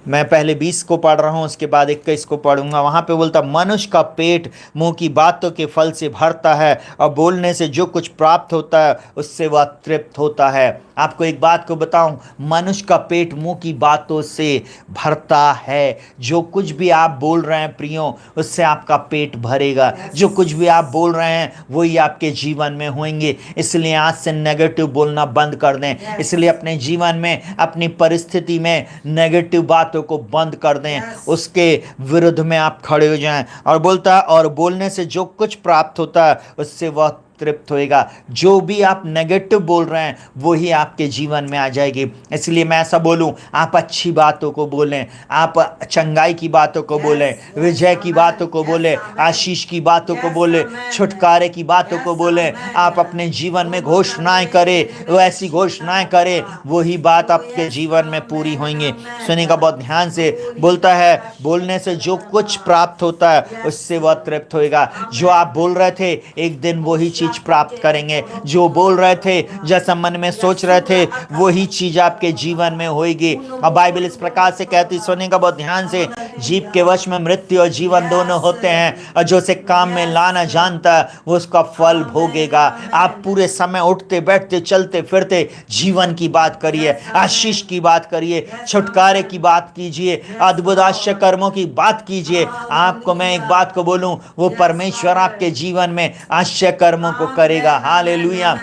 मैं पहले 20 को पढ़ रहा हूँ, उसके बाद 21 को पढ़ूंगा। वहां पे बोलता, मनुष्य का पेट मुंह की बातों के फल से भरता है और बोलने से जो कुछ प्राप्त होता है उससे वह तृप्त होता है। आपको एक बात को बताऊं, मनुष्य का पेट मुंह की बातों से भरता है। जो कुछ भी आप बोल रहे हैं प्रियो, उससे आपका पेट भरेगा। जो कुछ भी आप बोल रहे हैं वही आपके जीवन में होंगे। इसलिए आज से नेगेटिव बोलना बंद कर दें। इसलिए अपने जीवन में, अपनी परिस्थिति में नेगेटिव बातों को बंद कर दें, उसके विरुद्ध में आप खड़े हो जाएं। और बोलता है, और बोलने से जो कुछ प्राप्त होता है उससे वह तृप्त होएगा। जो भी आप नेगेटिव बोल रहे हैं वही आपके जीवन में आ जाएगी। इसलिए मैं ऐसा बोलूं, आप अच्छी बातों को बोलें, आप चंगाई की बातों को बोलें, विजय की बातों को बोलें, आशीष की बातों को बोलें, छुटकारे की बातों को बोलें। आप अपने जीवन में घोषणाएं करें, वो ऐसी घोषणाएं करें, वही बात आपके जीवन में पूरी होंगी। सुनिएगा बहुत ध्यान से, बोलता है, बोलने से जो कुछ प्राप्त होता है उससे वह तृप्त होएगा। जो आप बोल रहे थे एक दिन वही चीज प्राप्त करेंगे। जो बोल रहे थे, जैसा मन में सोच रहे थे, वही चीज आपके जीवन में होगी। और बाइबल इस प्रकार से कहती, सुनेगा बहुत ध्यान से, जीव के वश में मृत्यु और जीवन दोनों होते हैं, और जो उसे काम में लाना जानता है वो उसका फल भोगेगा। आप पूरे समय उठते बैठते चलते फिरते जीवन की बात करिए, आशीष की बात करिए, छुटकारे की बात कीजिए, अद्भुत आश्चर्य कर्मों की बात कीजिए। आपको मैं एक बात को बोलूं, वो परमेश्वर आपके जीवन में आश्चर्य कर्मों को करेगा। Hallelujah,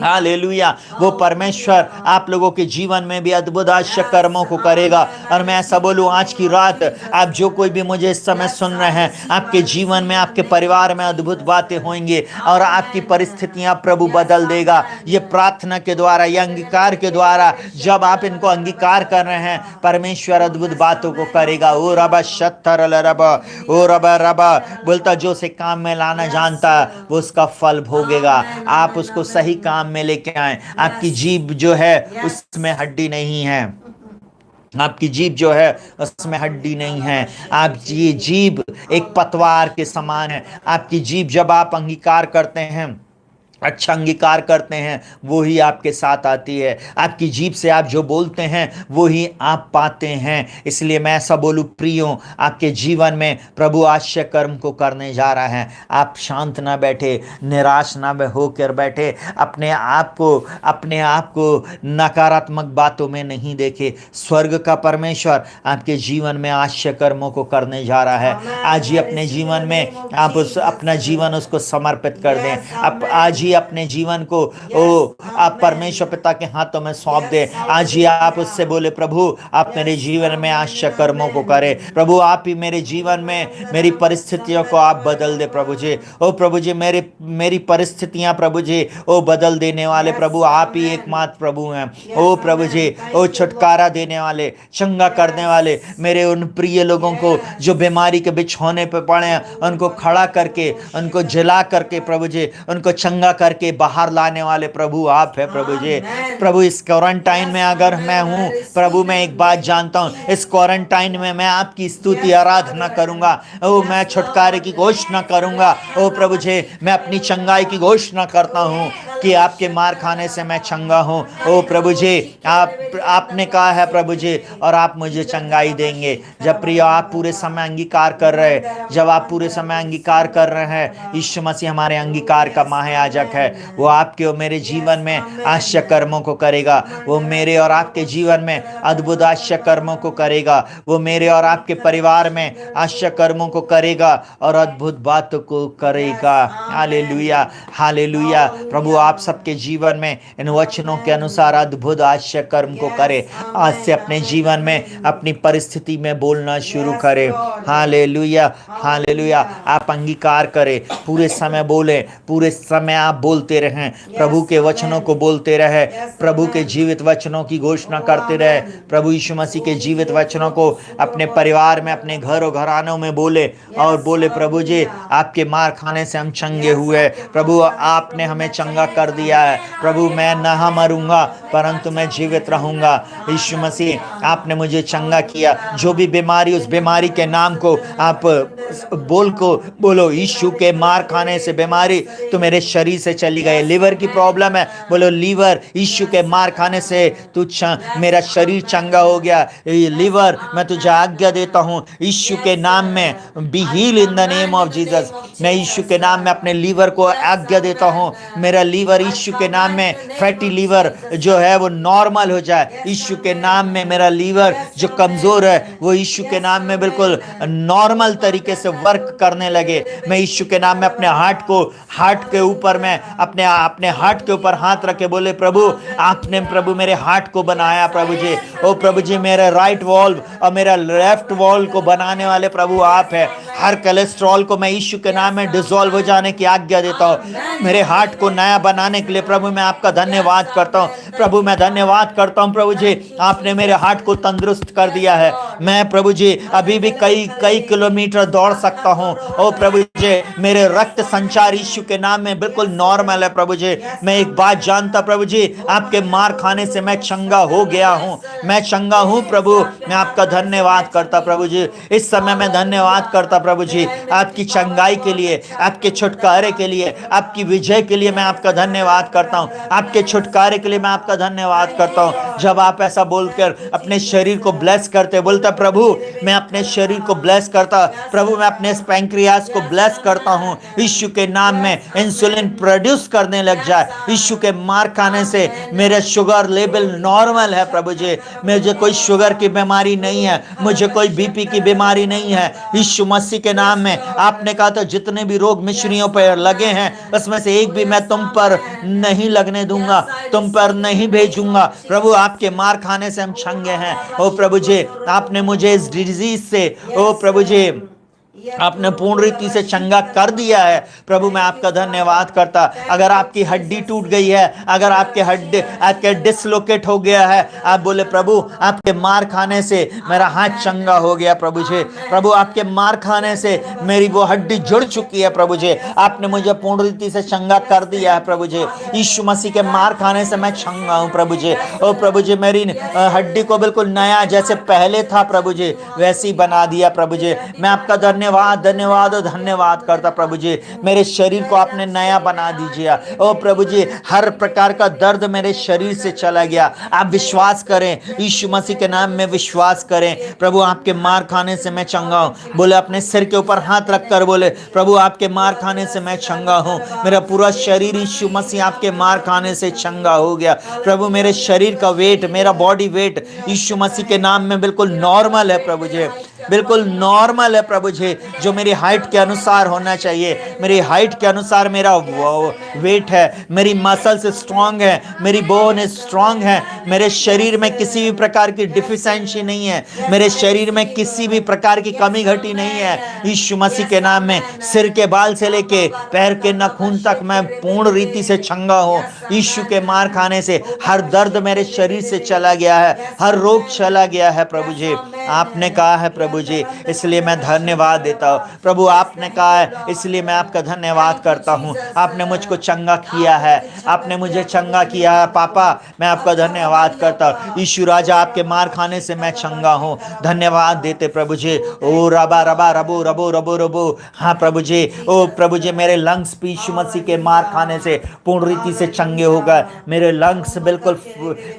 hallelujah. वो परमेश्वर आप लोगों के जीवन में भी अद्भुत आश्चर्य कर्मों को करेगा। और मैं ऐसा बोलूं, आज की रात आप जो कोई भी मुझे इस समय सुन रहे हैं, आपके जीवन में, आपके परिवार में अद्भुत बातें होंगी और आपकी परिस्थितियां प्रभु बदल देगा। ये प्रार्थना के द्वारा, ये अंगीकार के द्वारा, जब आप इनको अंगीकार कर रहे हैं, परमेश्वर अद्भुत बातों को करेगा। ओ रबा शत्तर रबा, ओ रबा रबा, बोलता जो से काम में लाना जानता वो उसका फल भोगेगा। आप उसको सही काम में लेके आए। आपकी जीभ जो है उसमें हड्डी नहीं है, आपकी जीभ जो है उसमें हड्डी नहीं है। आप ये जीभ एक पतवार के समान है। आपकी जीभ जब आप अंगीकार करते हैं, अच्छा अंगीकार करते हैं, वो ही आपके साथ आती है। आपकी जीभ से आप जो बोलते हैं वो ही आप पाते हैं। इसलिए मैं ऐसा बोलूं प्रियो, आपके जीवन में प्रभु आश्चर्य कर्म को करने जा रहा है। आप शांत ना बैठे, निराश ना होकर बैठे, अपने आप को नकारात्मक बातों में नहीं देखे। स्वर्ग का परमेश्वर आपके जीवन में आश्चर्य कर्मों को करने जा रहा है। आज ही अपने जीवन में आप अपना जीवन उसको समर्पित कर दें। आप आज ही ही अपने जीवन को आप परमेश्वर पिता के हाथों में सौंप दे। आज ही आप उससे बोले, प्रभु आप मेरे जीवन में आश्चर्य कर्मों को करे। प्रभु आप ही मेरे जीवन में मेरी परिस्थितियों को आप बदल दे प्रभु जी। ओ प्रभु जी, मेरी परिस्थितियां प्रभु जी ओ बदल देने वाले प्रभु आप ही एकमात्र प्रभु हैं। ओ प्रभु जी, ओ छुटकारा देने वाले, चंगा करने वाले, मेरे उन प्रिय लोगों को जो बीमारी के बिछौने पे पड़े हैं, उनको खड़ा करके, उनको जला करके प्रभु जी, उनको चंगा करके बाहर लाने वाले प्रभु आप है प्रभु जी। प्रभु इस क्वारंटाइन में अगर मैं हूँ प्रभु, मैं एक बात जानता हूँ, इस क्वारंटाइन में मैं आपकी स्तुति आराधना करूंगा। ओ मैं छुटकारे की घोषणा करूंगा। ओ प्रभु जी, मैं अपनी चंगाई की घोषणा करता हूँ कि आपके मार खाने से मैं चंगा हूँ। ओ प्रभु जी, आपने कहा है प्रभु जी, और आप मुझे चंगाई देंगे। जब प्रिय आप पूरे समय अंगीकार कर रहे, जब आप पूरे समय अंगीकार कर रहे हैं, यीशु मसीह हमारे अंगीकार का महायाजक है। वो आपके और मेरे जीवन में आश्चर्य कर्मों को करेगा। वो मेरे और आपके जीवन में अद्भुत आश्चर्य कर्मों को करेगा। वो मेरे और आपके परिवार में आश्चर्य कर्मों को करेगा और अद्भुत बातों को करेगा। Hallelujah, hallelujah. प्रभु आप सबके जीवन में इन वचनों के अनुसार अद्भुत आश्चर्य कर्म को करे। आज से अपने जीवन में, अपनी परिस्थिति में बोलना शुरू करें। Hallelujah, hallelujah. आप अंगीकार करें, पूरे समय बोले, पूरे समय आप बोलते रहें, प्रभु के वचनों को बोलते रहे, प्रभु के जीवित वचनों की घोषणा करते रहे। प्रभु यीशु मसीह के जीवित वचनों को अपने परिवार में, अपने घर और घरानों में बोले और बोले, प्रभु जी आपके मार खाने से हम चंगे हुए। प्रभु आपने हमें चंगा कर दिया है। प्रभु मैं न मरूंगा परंतु मैं जीवित रहूंगा। यीशु मसीह आपने मुझे चंगा किया। जो भी बीमारी, उस बीमारी के नाम को आप बोलो, यीशु के मार खाने से बीमारी तो मेरे शरीर से चली गई। लीवर की प्रॉब्लम है, बोलो लीवर यीशु के मार खाने से मेरा शरीर चंगा हो गया। लीवर मैं तुझे आज्ञा देता हूँ यीशु के नाम में, be heal in the name of Jesus. मैं यीशु के नाम में अपने लीवर को आज्ञा देता हूँ, मेरा लीवर यीशु के नाम में, फैटी लीवर जो है वो नॉर्मल हो जाए। यीशु के नाम में मेरा लीवर जो कमजोर है वो यीशु के नाम में बिल्कुल नॉर्मल तरीके से वर्क करने लगे। मैं यीशु के नाम में अपने हार्ट के ऊपर में अपने हार्ट के ऊपर हाथ रखे बोले, प्रभु आपने प्रभु मेरे हार्ट को बनाया प्रभु जी। ओ प्रभु जी, मेरे राइट वॉल्व और मेरा लेफ्ट वॉल्व को बनाने वाले प्रभु आप है। हर कोलेस्ट्रॉल को मैं यीशु के नाम में डिसॉल्व हो जाने की आज्ञा देता हूँ। मेरे हार्ट को नया बनाने के लिए प्रभु मैं आपका धन्यवाद करता हूँ। प्रभु मैं धन्यवाद करता हूँ प्रभु जी, आपने मेरे हार्ट को तंदुरुस्त कर दिया है। मैं प्रभु जी अभी भी कई किलोमीटर दौड़ सकता हूँ। ओ प्रभु जी, मेरे रक्त संचार यीशु के नाम में बिल्कुल नॉर्मल है प्रभु जी। मैं एक बात जानता प्रभु जी, आपके मार खाने से मैं चंगा हो गया हूँ। मैं चंगा हूँ प्रभु, मैं आपका धन्यवाद करता प्रभु जी। इस समय मैं धन्यवाद करता प्रभु जी, आपकी चंगाई के लिए, आपके छुटकारे के लिए, आपकी विजय के लिए मैं आपका धन्यवाद करता हूँ। आपके छुटकारे के लिए मैं आपका धन्यवाद करता हूँ। जब आप ऐसा बोलकर अपने शरीर को ब्लेस करते, बोलता प्रभु मैं अपने शरीर को ब्लेस करता, प्रभु मैं अपने पैंक्रियास को ब्लेस करता हूँ। यीशु के नाम में इंसुलिन प्रोड्यूस करने लग जाए। यीशु के मार खाने से मेरे शुगर लेवल नॉर्मल है प्रभु जी। मुझे कोई शुगर की बीमारी नहीं है, मुझे कोई बीपी की बीमारी नहीं है। यीशु मसीह के नाम में आपने कहा तो जितने भी रोग मिश्रियों पर लगे हैं उसमें से एक भी मैं तुम पर नहीं लगने दूंगा, तुम पर नहीं भेजूंगा। प्रभु आपके मार खाने से हम चंगे हैं। ओ प्रभु जी, आपने मुझे इस डिजीज से, ओ प्रभु जी आपने पूर्ण रीति से चंगा कर दिया है। प्रभु मैं आपका धन्यवाद करता। अगर आपकी हड्डी टूट गई है, अगर आपके डिसलोकेट हो गया है, आप बोले प्रभु आपके मार खाने से मेरा हाथ चंगा हो गया प्रभु जी। प्रभु आपके मार खाने से मेरी वो हड्डी जुड़ चुकी है प्रभु जी। आपने मुझे पूर्ण रीति से चंगा कर दिया है प्रभु जी। यीशु मसीह के मार खाने से मैं चंगा हूँ प्रभु जी। ओ प्रभु जी, मेरी हड्डी को बिल्कुल नया जैसे पहले था प्रभु जी वैसे ही बना दिया प्रभु जी। मैं आपका धन्यवाद और धन्यवाद करता प्रभु जी। मेरे शरीर को आपने नया बना दीजिए। ओ प्रभु जी, हर प्रकार का दर्द मेरे शरीर से चला गया। आप विश्वास करें, यीशु मसीह के नाम में विश्वास करें। प्रभु आपके मार खाने से मैं चंगा हूं। बोले अपने सिर के ऊपर हाथ रखकर बोले, प्रभु आपके मार खाने से मैं चंगा हूं। मेरा पूरा शरीर यीशु मसीह आपके मार खाने से चंगा हो गया। प्रभु मेरे शरीर का वेट, मेरा बॉडी वेट यीशु मसीह के नाम में बिल्कुल नॉर्मल है प्रभु जी। बिल्कुल नॉर्मल है प्रभु जी, जो मेरी हाइट के अनुसार होना चाहिए। मेरी हाइट के अनुसार मेरा वेट है, मेरी मसल्स स्ट्रांग है, मेरी बोन स्ट्रांग है, मेरे शरीर में किसी भी प्रकार की डिफिशिएंसी नहीं है, मेरे शरीर में किसी भी प्रकार की कमी घटी नहीं है। यीशु मसीह के नाम में सिर के बाल से लेके पैर के नाखून तक मैं पूर्ण रीति से चंगा हूँ। यीशु के मार खाने से हर दर्द मेरे शरीर से चला गया है, हर रोग चला गया है प्रभु जी। आपने कहा है प्रभु जी, इसलिए मैं धन्यवाद देता हूँ प्रभु। आपने कहा है इसलिए मैं आपका धन्यवाद करता हूँ। आपने मुझको चंगा किया है, आपने मुझे चंगा किया है पापा, मैं आपका धन्यवाद करता हूँ। यीशु राजा, आपके मार खाने से मैं चंगा हूँ। धन्यवाद देते प्रभु जी। ओ रबा रबा रबो रबो रबो रबो, हाँ प्रभु जी। ओ प्रभु जी, मेरे लंग्स भी यीशु मसीह के मार खाने से पूर्ण रीति से चंगे हो गए। मेरे लंग्स बिल्कुल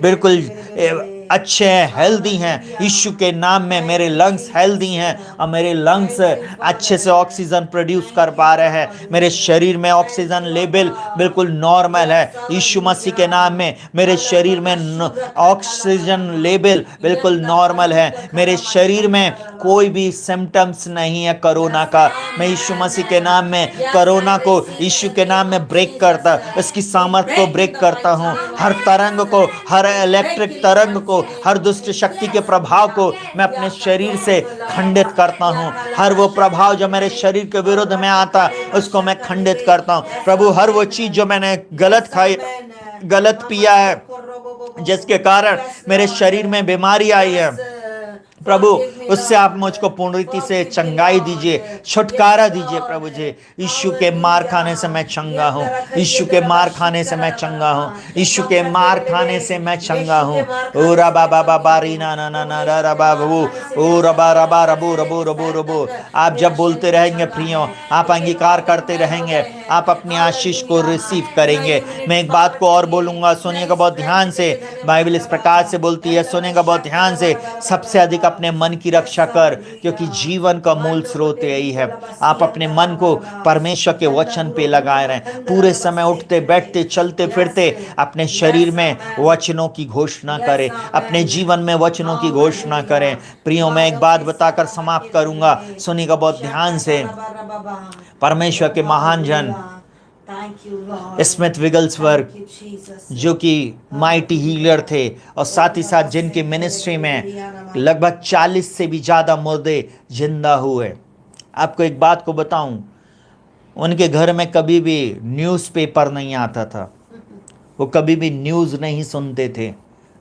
बिल्कुल अच्छे हैं, हेल्दी हैं। यीशु के नाम में मेरे लंग्स हेल्दी हैं और मेरे लंग्स अच्छे से ऑक्सीजन प्रोड्यूस कर पा रहे हैं। मेरे शरीर में ऑक्सीजन लेवल बिल्कुल नॉर्मल है। यीशु मसीह के नाम में मेरे शरीर में ऑक्सीजन लेवल बिल्कुल नॉर्मल है। मेरे शरीर में कोई भी सिम्टम्स नहीं है कोरोना का। मैं यीशु मसीह के नाम में कोरोना को यीशु के नाम में ब्रेक करता, इसकी सामर्थ को ब्रेक करता हूँ। हर तरंग को, हर इलेक्ट्रिक तरंग को, हर दुष्ट शक्ति के प्रभाव को मैं अपने शरीर से खंडित करता हूँ। हर वो प्रभाव जो मेरे शरीर के विरुद्ध में आता, उसको मैं खंडित करता हूँ प्रभु। हर वो चीज जो मैंने गलत खाई, गलत पिया है, जिसके कारण मेरे शरीर में बीमारी आई है प्रभु, उससे आप मुझको पूर्ण रीति से चंगाई दीजिए, छुटकारा दीजिए प्रभु जी। यीशु के मार खाने से मैं चंगा हूँ, यीशु के मार खाने से मैं चंगा हूँ, यीशु के मार खाने से मैं चंगा हूँ। ओ रबा बाबा बारी ना ना ना ना रबा बबू, ओ रबा रबा रबू रबू रबू रबू। आप जब बोलते रहेंगे प्रियो, आप अंगीकार करते रहेंगे, आप अपनी आशीष को रिसीव करेंगे। मैं एक बात को और बोलूंगा, सुनिएगा बहुत ध्यान से। बाइबल इस प्रकार से बोलती है, सुनिएगा बहुत ध्यान से। सबसे अधिक अपने मन की रक्षा कर, क्योंकि जीवन का मूल स्रोत यही है। आप अपने मन को परमेश्वर के वचन पे लगाए रहें। पूरे समय उठते बैठते चलते फिरते अपने शरीर में वचनों की घोषणा करें, अपने जीवन में वचनों की घोषणा करें। प्रियो, मैं एक बात बताकर समाप्त करूंगा, सुनिएगा बहुत ध्यान से। परमेश्वर के महान जन स्मिथ विगल्सवर्ग, जो कि माइटी हीलर थे, और साथ ही साथ जिनकी मिनिस्ट्री में लगभग 40 से भी ज़्यादा मुर्दे जिंदा हुए। आपको एक बात को बताऊं, उनके घर में कभी भी न्यूज़पेपर नहीं आता था, वो कभी भी न्यूज़ नहीं सुनते थे।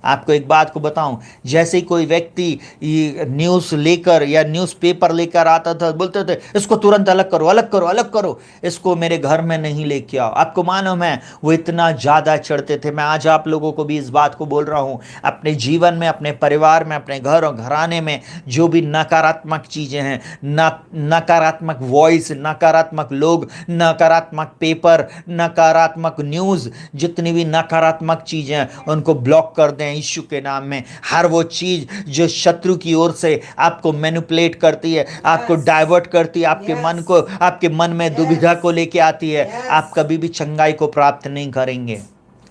आपको एक बात को बताऊं, जैसे ही कोई व्यक्ति न्यूज़ लेकर या न्यूज़पेपर लेकर आता था, बोलते थे इसको तुरंत अलग करो, अलग करो, अलग करो, इसको मेरे घर में नहीं लेके आओ। आपको मालूम है, वो इतना ज़्यादा चढ़ते थे। मैं आज आप लोगों को भी इस बात को बोल रहा हूँ, अपने जीवन में, अपने परिवार में, अपने घर और घराने में जो भी नकारात्मक चीज़ें हैं, नकारात्मक वॉइस, नकारात्मक लोग, नकारात्मक पेपर, नकारात्मक न्यूज़, जितनी भी नकारात्मक चीज़ें हैं, उनको ब्लॉक कर दें यीशु के नाम में। हर वो चीज जो शत्रु की ओर से आपको मैनिपुलेट करती है, आपको डाइवर्ट करती है, आपके मन को, आपके मन में दुविधा को लेके आती है, आप कभी भी चंगाई को प्राप्त नहीं करेंगे।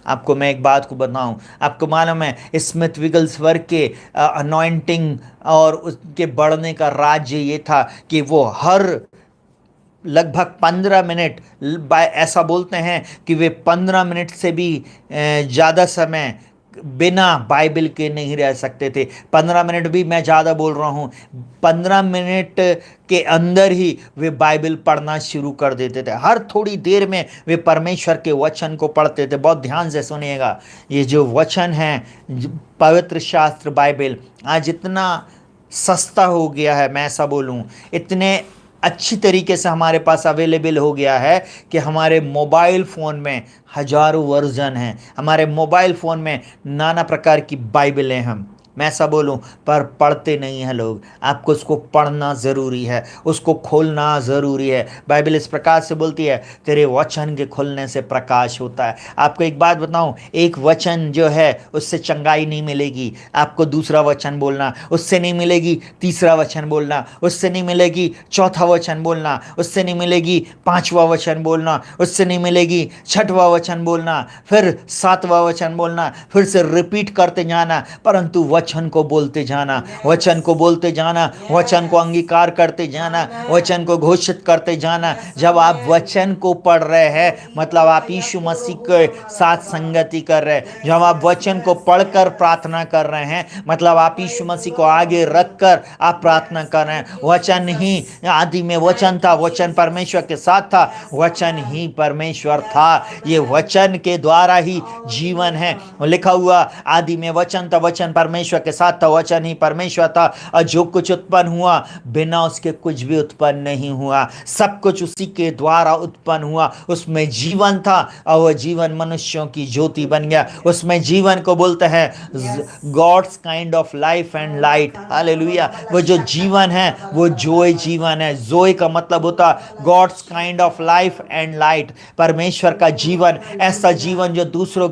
आपको मैं एक बात को बताऊं, आपको मालूम है स्मिथ विगल्सवर्ग के अनॉइंटिंग और उसके बढ़ने का राज ये था कि वो हर लगभग 15 मिनट, ऐसा बोलते हैं कि वे 15 मिनट से भी ज़्यादा समय बिना बाइबल के नहीं रह सकते थे। 15 मिनट भी मैं ज़्यादा बोल रहा हूँ, 15 मिनट के अंदर ही वे बाइबल पढ़ना शुरू कर देते थे। हर थोड़ी देर में वे परमेश्वर के वचन को पढ़ते थे। बहुत ध्यान से सुनिएगा, ये जो वचन है, पवित्र शास्त्र बाइबल आज इतना सस्ता हो गया है, मैं ऐसा बोलूँ, इतने अच्छी तरीके से हमारे पास अवेलेबल हो गया है कि हमारे मोबाइल फ़ोन में हजारों वर्जन हैं। हमारे मोबाइल फ़ोन में नाना प्रकार की बाइबलें हैं। मैं ऐसा बोलूं, पर पढ़ते नहीं हैं लोग। आपको उसको पढ़ना ज़रूरी है, उसको खोलना ज़रूरी है। बाइबल इस प्रकार से बोलती है, तेरे वचन के खुलने से प्रकाश होता है। आपको एक बात बताऊं, एक वचन जो है उससे चंगाई नहीं मिलेगी। आपको दूसरा वचन बोलना, उससे नहीं मिलेगी। तीसरा वचन बोलना, उससे नहीं मिलेगी। चौथा वचन बोलना, उससे नहीं मिलेगी। पांचवा वचन बोलना, उससे नहीं मिलेगी। छठवां वचन बोलना, फिर सातवां वचन बोलना, फिर से रिपीट करते जाना, परंतु वचन वचन को बोलते जाना, वचन को बोलते जाना, वचन को अंगीकार करते जाना, वचन को घोषित करते जाना। जब आप वचन को पढ़ रहे हैं मतलब आप यीशु मसीह के साथ संगति कर रहे हैं। जब आप वचन को पढ़कर प्रार्थना कर रहे हैं मतलब आप यीशु मसीह को आगे रखकर आप प्रार्थना कर रहे हैं। वचन ही आदि में वचन था, वचन परमेश्वर के साथ था, वचन ही परमेश्वर था। ये वचन के द्वारा ही जीवन है। लिखा हुआ आदि में वचन था, वचन परमेश्वर के साथ था, वचन ही परमेश्वर था। और जो कुछ उत्पन्न हुआ बिना उसके कुछ भी उत्पन्न नहीं हुआ। सब कुछ उसी के द्वारा उत्पन्न हुआ। उसमें जीवन था और वह जीवन मनुष्यों की ज्योति बन गया। उसमें जीवन को बोलते हैं God's kind of life and light. Hallelujah. वो जो जीवन है वो जोय जीवन है। जोय का मतलब होता God's kind of life and light. परमेश्वर का जीवन, ऐसा जीवन जो दूसरे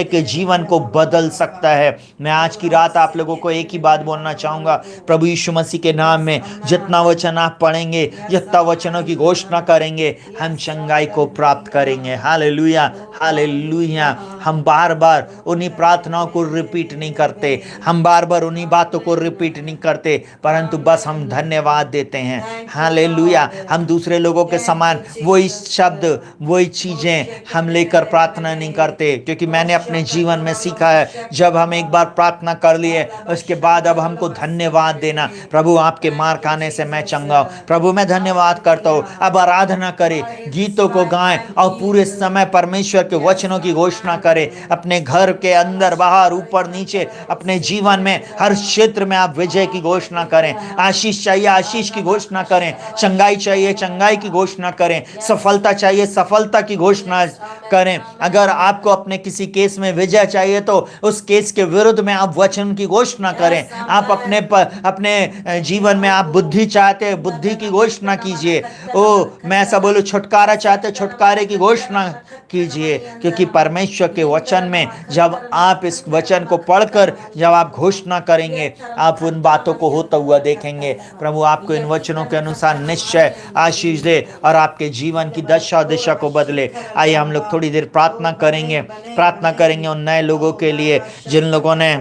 के जीवन को बदल सकता है। मैं आज की रात आप लोगों को एक ही बात बोलना चाहूंगा, प्रभु यीशु मसीह के नाम में जितना वचन आप पढ़ेंगे, जितना वचनों की घोषणा करेंगे, हम चंगाई को प्राप्त करेंगे। Hallelujah, hallelujah. हम बार बार उन्हीं प्रार्थनाओं को रिपीट नहीं करते, हम बार बार उन्हीं बातों को रिपीट नहीं करते, परंतु बस हम धन्यवाद देते हैं। हालेलुया। हम दूसरे लोगों के समान वही शब्द, वही चीजें हम लेकर प्रार्थना नहीं करते, क्योंकि मैंने अपने जीवन में सीखा है जब हम एक बार प्रार्थना कर लिए उसके बाद अब हमको धन्यवाद देना। प्रभु आपके मार खाने से मैं चंगा हूं, प्रभु मैं धन्यवाद करता हूं। अब आराधना करें, गीतों को गाएं और पूरे समय परमेश्वर के वचनों की घोषणा करें। अपने घर के अंदर बाहर ऊपर नीचे अपने जीवन में हर क्षेत्र में आप विजय की घोषणा करें। आशीष चाहिए आशीष की घोषणा करें, चंगाई चाहिए चंगाई की घोषणा करें, सफलता चाहिए सफलता की घोषणा करें। अगर आपको अपने किसी केस में विजय चाहिए तो उस केस के विरुद्ध में आप वचन की घोषणा करें। आप अपने जीवन में आप बुद्धि चाहते हैं, बुद्धि की घोषणा कीजिए। मैं ऐसा बोलूं, छुटकारा चाहते, छुटकारे की घोषणा कीजिए, क्योंकि परमेश्वर के वचन में जब आप इस वचन को पढ़कर जब आप घोषणा करेंगे आप उन बातों को होता हुआ देखेंगे। प्रभु आपको इन वचनों के अनुसार निश्चय आशीष दे और आपके जीवन की दशा दिशा को बदले। आइए हम लोग थोड़ी देर प्रार्थना करेंगे उन नए लोगों के लिए जिन लोगों ने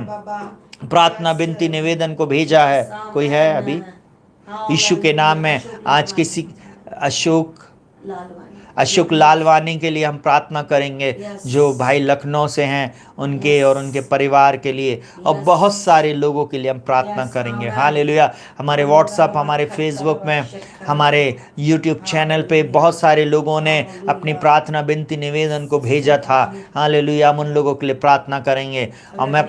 प्रार्थना विनती निवेदन को भेजा है। कोई है अभी यीशु के नाम में? आज किसी अशोक लालवानी के लिए हम प्रार्थना करेंगे, जो भाई लखनऊ से हैं, उनके और उनके परिवार के लिए और बहुत सारे लोगों के लिए हम प्रार्थना करेंगे। हालेलुया। हमारे व्हाट्सएप, हमारे फेसबुक में, हमारे यूट्यूब चैनल पे बहुत सारे लोगों ने अपनी प्रार्थना विनती निवेदन को भेजा था। हालेलुया। हम उन लोगों के लिए प्रार्थना करेंगे और मैं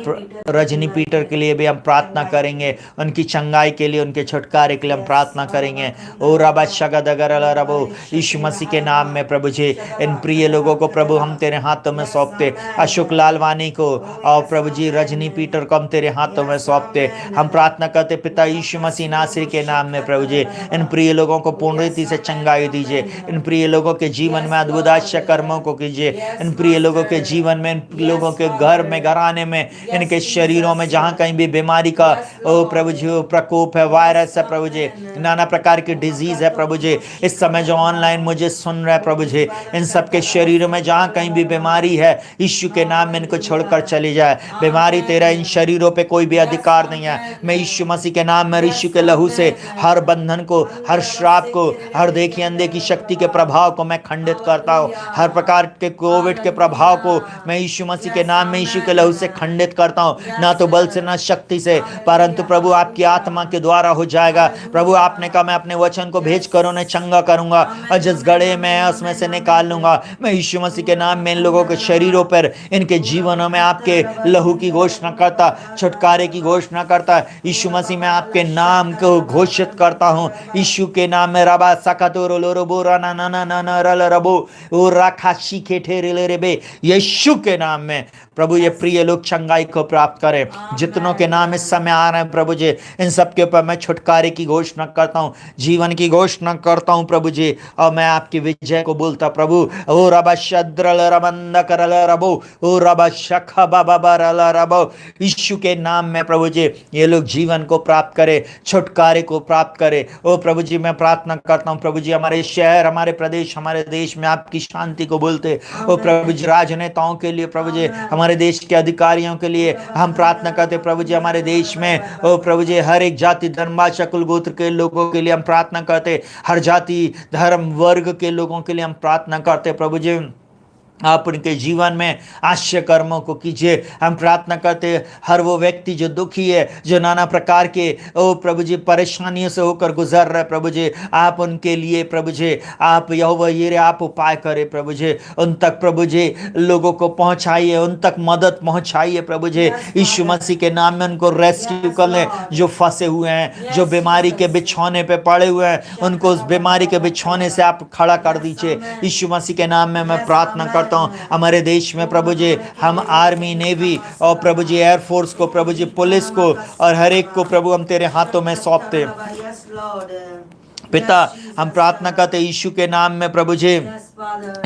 रजनी पीटर के लिए भी हम प्रार्थना करेंगे, उनकी चंगाई के लिए, उनके छुटकारे के लिए हम प्रार्थना करेंगे। ओ रबा शगदगर रबो, यीशु मसीह के नाम में प्रभु जी इन प्रिय लोगों को प्रभु हम तेरे हाथों में सौंपते। अशोक लालवानी को और प्रभु जी रजनी पीटर को हम तेरे हाथों में सौंपते। हम प्रार्थना करते पिता यीशु मसीह नासरी के नाम में प्रभु जी इन प्रिय लोगों को पूर्ण रीति से चंगाई दीजिए। इन प्रिय लोगों के जीवन में अद्भुत आश्चर्य कर्मों को कीजिए। इन प्रिय लोगों के जीवन में, इन लोगों के घर में, घराने में, इनके शरीरों में जहाँ कहीं भी बीमारी का ओ प्रभु जी प्रकोप है, वायरस है प्रभु जी, नाना प्रकार की डिजीज है प्रभु जी, इस समय जो ऑनलाइन मुझे सुन रहे प्रभु जी, इन सबके शरीरों में जहां कहीं भी बीमारी है यीशु के नाम में इनको छोड़कर चली जाए। बीमारी तेरा इन शरीरों पे कोई भी अधिकार नहीं है। मैं यीशु मसीह के नाम में यीशु के लहू से हर बंधन को, हर श्राप को, हर देखी अंधे की शक्ति के प्रभाव को मैं खंडित करता हूँ। हर प्रकार के कोविड के प्रभाव को मैं यीशु मसीह के नाम में यीशु के लहू से खंडित करता हूँ। ना तो बल से ना शक्ति से, परंतु प्रभु आपकी आत्मा के द्वारा हो जाएगा। प्रभु आपने कहा मैं अपने वचन को भेज कर उन्हें चंगा करूंगा और जिस गड़े में है उसमें से निकाल लूंगा। मैं यीशु मसीह के नाम में इन लोगों के शरीरों पर, इनके जीवनों में आपके लहू की घोषणा करता, छुटकारे की घोषणा करता। यीशु मसीह में आपके नाम को घोषित करता हूँ। यीशु के नाम में रबा सकतोरो लोरोबो राना नाना नाना रल रबो ओ राखा शीखे ठेरे रेबे, यीशु के नाम में प्रभु ये प्रिय लोग चंगाई को प्राप्त करें। जितनों के नाम इस समय आ रहे हैं प्रभु जी, इन सब के ऊपर मैं छुटकारे की घोषणा करता हूँ, जीवन की घोषणा करता हूँ प्रभु जी, और मैं आपकी विजय को बोलता प्रभु। ओ रबा शद्रल रबंद करल रबो ओ रबा शख बाबा रल रबो, यीशु के नाम में प्रभु जी ये लोग जीवन को प्राप्त करे, छुटकारे को प्राप्त करे। ओ प्रभु जी मैं प्रार्थना करता हूँ प्रभु जी, हमारे शहर, हमारे प्रदेश, हमारे देश में आपकी शांति को बोलते। ओ प्रभु जी राजनेताओं के लिए प्रभु जी, हमारे हमारे देश के अधिकारियों के लिए हम प्रार्थना करते प्रभु जी। हमारे देश में ओ प्रभु जी हर एक जाति धर्म भाषा कुल गोत्र के लोगों के लिए हम प्रार्थना करते, हर जाति धर्म वर्ग के लोगों के लिए हम प्रार्थना करते प्रभु जी। आप उनके जीवन में आश्चर्य कर्मों को कीजिए। हम प्रार्थना करते हैं हर वो व्यक्ति जो दुखी है, जो नाना प्रकार के ओ प्रभु जी परेशानियों से होकर गुजर रहे प्रभु जी, आप उनके लिए प्रभु जी आप यहोवा यीरे आप उपाय करें प्रभु जी। उन तक प्रभु जी लोगों को पहुंचाइए, उन तक मदद पहुंचाइए प्रभु जी। यीशु मसीह के नाम में उनको रेस्क्यू कर लें, जो फंसे हुए हैं, जो बीमारी के बिछौने पे पड़े हुए हैं, उनको उस बीमारी के बिछौने से आप खड़ा कर दीजिए। यीशु मसीह के नाम में मैं प्रार्थना करता हूं हमारे देश में प्रभु जी हम आर्मी नेवी और प्रभु जी एयरफोर्स को प्रभु जी पुलिस को और हर एक को प्रभु हम तेरे हाथों में सौंपते पिता। हम प्रार्थना करते यीशु के नाम में प्रभु जी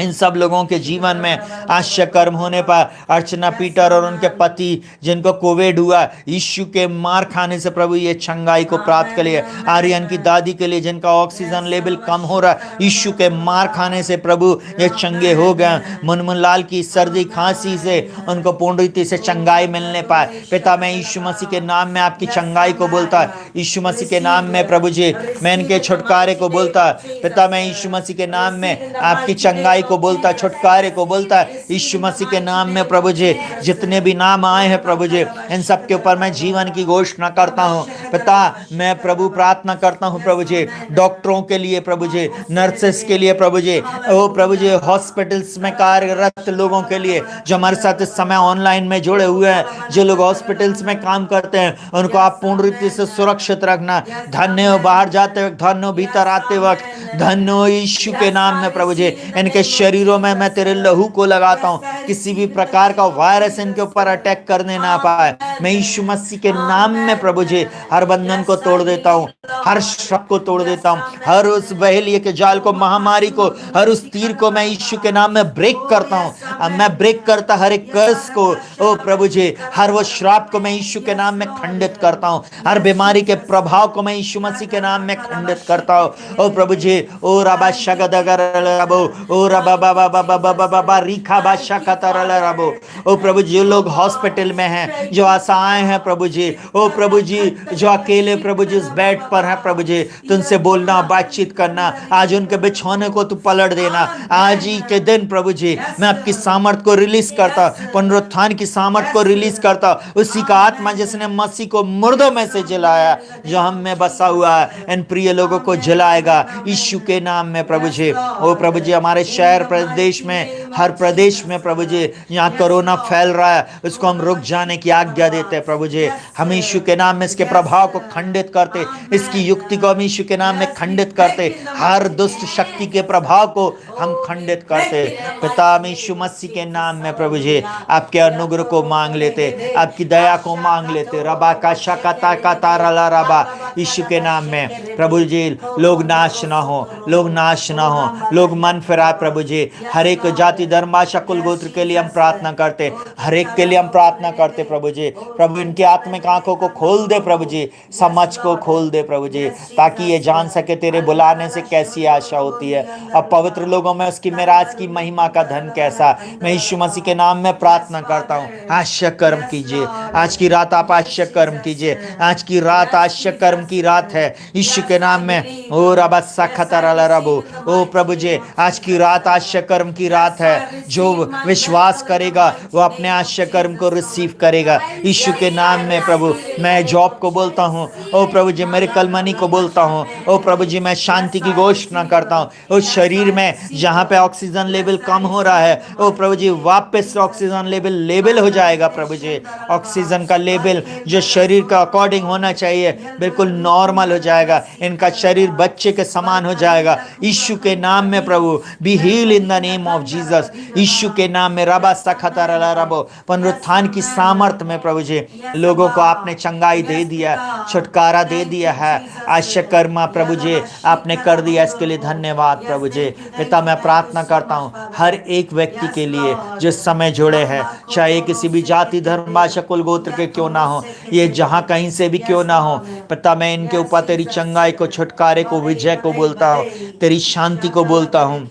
इन सब लोगों के जीवन में आश्चर्य कर्म होने पर अर्चना पीटर और उनके पति जिनको कोविड हुआ, यीशु के मार खाने से प्रभु ये चंगाई को प्राप्त कर लिया। आर्यन की दादी के लिए जिनका ऑक्सीजन लेवल कम हो रहा, यीशु के मार खाने से प्रभु ये चंगे हो गए। मुनमुन लाल की सर्दी खांसी से उनको पूर्ण रीति से चंगाई मिलने पाए पिता। मैं यीशु मसीह के नाम में आपकी चंगाई को बोलता, यीशु मसीह के नाम में प्रभु जी मैं इनके छुटकारे को बोलता पिता। मैं यीशु मसीह के नाम में आपकी चंगाई को बोलता, छुटकारे को बोलता यीशु मसीह के नाम में प्रभु जी। जितने भी नाम आए हैं प्रभु जी इन सब के ऊपर मैं जीवन की घोषणा करता हूँ पिता। मैं प्रभु प्रार्थना करता हूँ प्रभु जी डॉक्टरों के लिए प्रभु जी, नर्सेस के लिए प्रभु जी, ओ प्रभु जी हॉस्पिटल्स में कार्यरत लोगों के लिए जो हमारे साथ इस समय ऑनलाइन में जुड़े हुए हैं, जो लोग हॉस्पिटल्स में काम करते हैं उनको आप पूर्ण रीति से सुरक्षित रखना। धन्य हो बाहर जाते वक्त, धन्य हो भीतर आते वक्त, धन्य हो यीशु के नाम में प्रभु जी। इनके शरीरों में मैं तेरे लहू को लगाता हूँ, किसी भी प्रकार का वायरस इनके ऊपर अटैक करने ना पाए। मैं यीशु मसीह के नाम में प्रभु जी हर बंधन को तोड़ देता हूँ, हर श्राप को तोड़ देता हूँ, हर उस बहेलिए के जाल को, महामारी को, हर उस तीर को मैं यीशु के नाम में ब्रेक करता हूँ। अब मैं ब्रेक करता हर एक कर्स को ओ प्रभु जी, हर वो श्राप को मैं यीशु के नाम में खंडित करता हूँ, हर बीमारी के प्रभाव को मैं यीशु मसीह के नाम में खंडित करता हूँ ओ प्रभु जी। ओ रबा शगदगर रबो, ओ रबा बाबा बाबा बाबा बाबा रीखा बादशाह कतर रबो। ओ प्रभु जी जो लोग हॉस्पिटल में हैं, जो आशाएं हैं प्रभु जी, ओ प्रभु जी जो अकेले प्रभु जी उस बेड पर है प्रभु जी, तुमसे बोलना बातचीत करना, आज उनके बिछौने को तू पलट देना। आज ही के दिन प्रभु जी मैं आपकी सामर्थ को रिलीज करता, पुनरुत्थान की सामर्थ को रिलीज करता, उसी का आत्मा जिसने मसीह को मुर्दों में से जलाया जो हम में बसा हुआ है इन प्रिय लोगों को जलाएगा यीशु के नाम में प्रभु जी। ओ प्रभु जी हमारे शहर प्रदेश में, हर प्रदेश में प्रभु जी यहाँ कोरोना फैल रहा है, उसको हम रुक जाने की आज्ञा देते हैं प्रभु जी। हम यीशु के नाम में इसके प्रभाव को खंडित करते, इसकी युक्ति को हम यीशु के नाम में खंडित करते, हर दुष्ट शक्ति के प्रभाव को हम खंडित करते पिता। हम यीशु मसीह के नाम में प्रभु जी आपके अनुग्रह को मांग लेते, आपकी दया को मांग लेते। रबा का शकता का तारा रबा यीशु के नाम में प्रभु जी लोग नाश ना हो, लोग नाश ना हो, लोग मन फिराए प्रभु जी। हर एक जाति धर्म भाषा कुल गोत्र के लिए हम प्रार्थना करते, हर एक के लिए हम प्रार्थना करते प्रभु जी। प्रभु इनकी आत्मिक आंखों को खोल दे प्रभु जी, समझ को खोल दे प्रभु जी, ताकि ये जान सके तेरे बुलाने से कैसी आशा होती है और पवित्र लोगों में उसकी मिराज की महिमा का धन कैसा। मैं यीशु मसीह के नाम में प्रार्थना करता हूँ आश्चर्य कर्म कीजिए आज की रात, आप आश्चर्य कर्म कीजिए आज की रात, आश्चर्य कर्म की रात है यीशु के नाम में। ओ रबा खतर रबो, ओ प्रभु जी आज की रात आश्चर्य कर्म की रात है। जो विश्वास करेगा वो अपने आश्चर्य कर्म को रिसीव करेगा यीशु के नाम में प्रभु। मैं जॉब को बोलता हूँ ओ प्रभु जी, मेरे कलमनी को बोलता हूँ ओ प्रभु जी, मैं शांति की घोषणा करता हूँ। उस शरीर में जहाँ पे ऑक्सीजन लेवल कम हो रहा है ओ प्रभु जी वापस ऑक्सीजन लेवल हो जाएगा प्रभु जी। ऑक्सीजन का लेवल जो शरीर का अकॉर्डिंग होना चाहिए बिल्कुल नॉर्मल हो जाएगा, इनका शरीर बच्चे के समान हो जाएगा यीशु के नाम में प्रभु। Be heal in the name of Jesus Yeshu के नाम में। रबा सखतर रबो, पुनरुत्थान की सामर्थ्य में प्रभु जी लोगों को आपने चंगाई दे दिया, छुटकारा दे दिया है। आश्चर्य कर्म प्रभु जी आपने कर दिया, इसके लिए धन्यवाद प्रभु जी। पिता मैं प्रार्थना करता हूँ हर एक व्यक्ति के लिए जो समय जुड़े हैं, चाहे किसी भी जाति धर्म भाषा कुल गोत्र के क्यों ना हो, ये जहाँ कहीं से भी क्यों ना हो पिता, मैं इनके ऊपर तेरी चंगाई को, छुटकारे को, विजय को बोलता हूँ, तेरी शांति को बोलता हूँ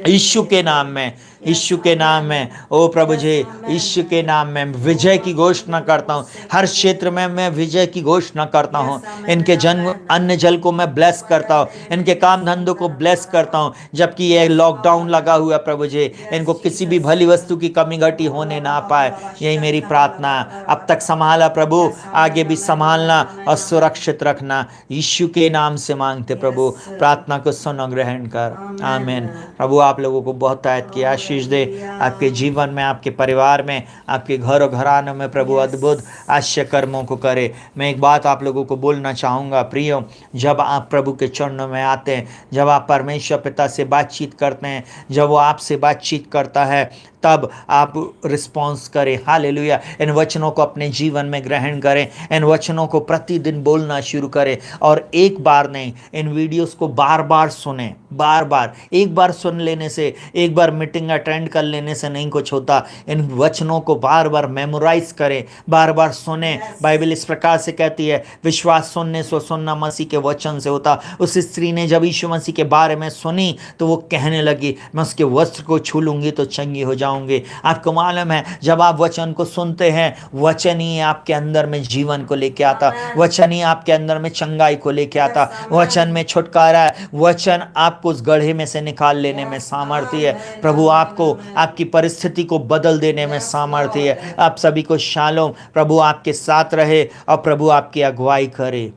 यीशु के नाम में। यीशु के नाम में। ओ प्रभु जी, यीशु के नाम में विजय की घोषणा करता हूँ। हर क्षेत्र में मैं विजय की घोषणा करता हूँ। इनके जन्म अन्न जल को मैं ब्लेस करता हूँ, इनके काम धंधों को ब्लेस करता हूँ। जबकि ये लॉकडाउन लगा हुआ है प्रभु जी, इनको किसी भी भली वस्तु की कमी घटी होने ना पाए, यही मेरी प्रार्थना। अब तक संभाला प्रभु, आगे भी संभालना और सुरक्षित रखना। यीशु के नाम से मांगते प्रभु, प्रार्थना को सुन और ग्रहण कर। आमीन। प्रभु आप लोगों को बहुत आयत की आशीष दे, आपके जीवन में, आपके परिवार में, आपके घर और घरानों में प्रभु अद्भुत आश्चर्य कर्मों को करे। मैं एक बात आप लोगों को बोलना चाहूँगा प्रियो, जब आप प्रभु के चरणों में आते हैं, जब आप परमेश्वर पिता से बातचीत करते हैं, जब वो आपसे बातचीत करता है, तब आप रिस्पॉन्स करें। हालेलुया। इन वचनों को अपने जीवन में ग्रहण करें, इन वचनों को प्रतिदिन बोलना शुरू करें। और एक बार नहीं, इन वीडियोस को बार बार सुने, बार बार। एक बार सुन लेने से, एक बार मीटिंग अटेंड कर लेने से नहीं कुछ होता। इन वचनों को बार बार मेमोराइज करें, बार बार सुने। बाइबल इस प्रकार से कहती है, विश्वास सुनने से सुनना मसीह के वचन से होता। उस स्त्री ने जब यीशु मसीह के बारे में सुनी तो वो कहने लगी, मैं उसके वस्त्र को छू लूंगी तो चंगी हो जाऊंगी। आपको मालूम है, जब आप वचन को सुनते हैं, वचन ही आपके अंदर में जीवन को लेके आता, वचन ही आपके अंदर में चंगाई को लेके आता, वचन में छुटकारा है, वचन आपको उस गड्ढे में से निकाल लेने में सामर्थ्य है। प्रभु आपको, आपकी परिस्थिति को बदल देने में सामर्थ्य है। आप सभी को शालोम। प्रभु आपके साथ रहे और प्रभु आपकी अगुवाई करे।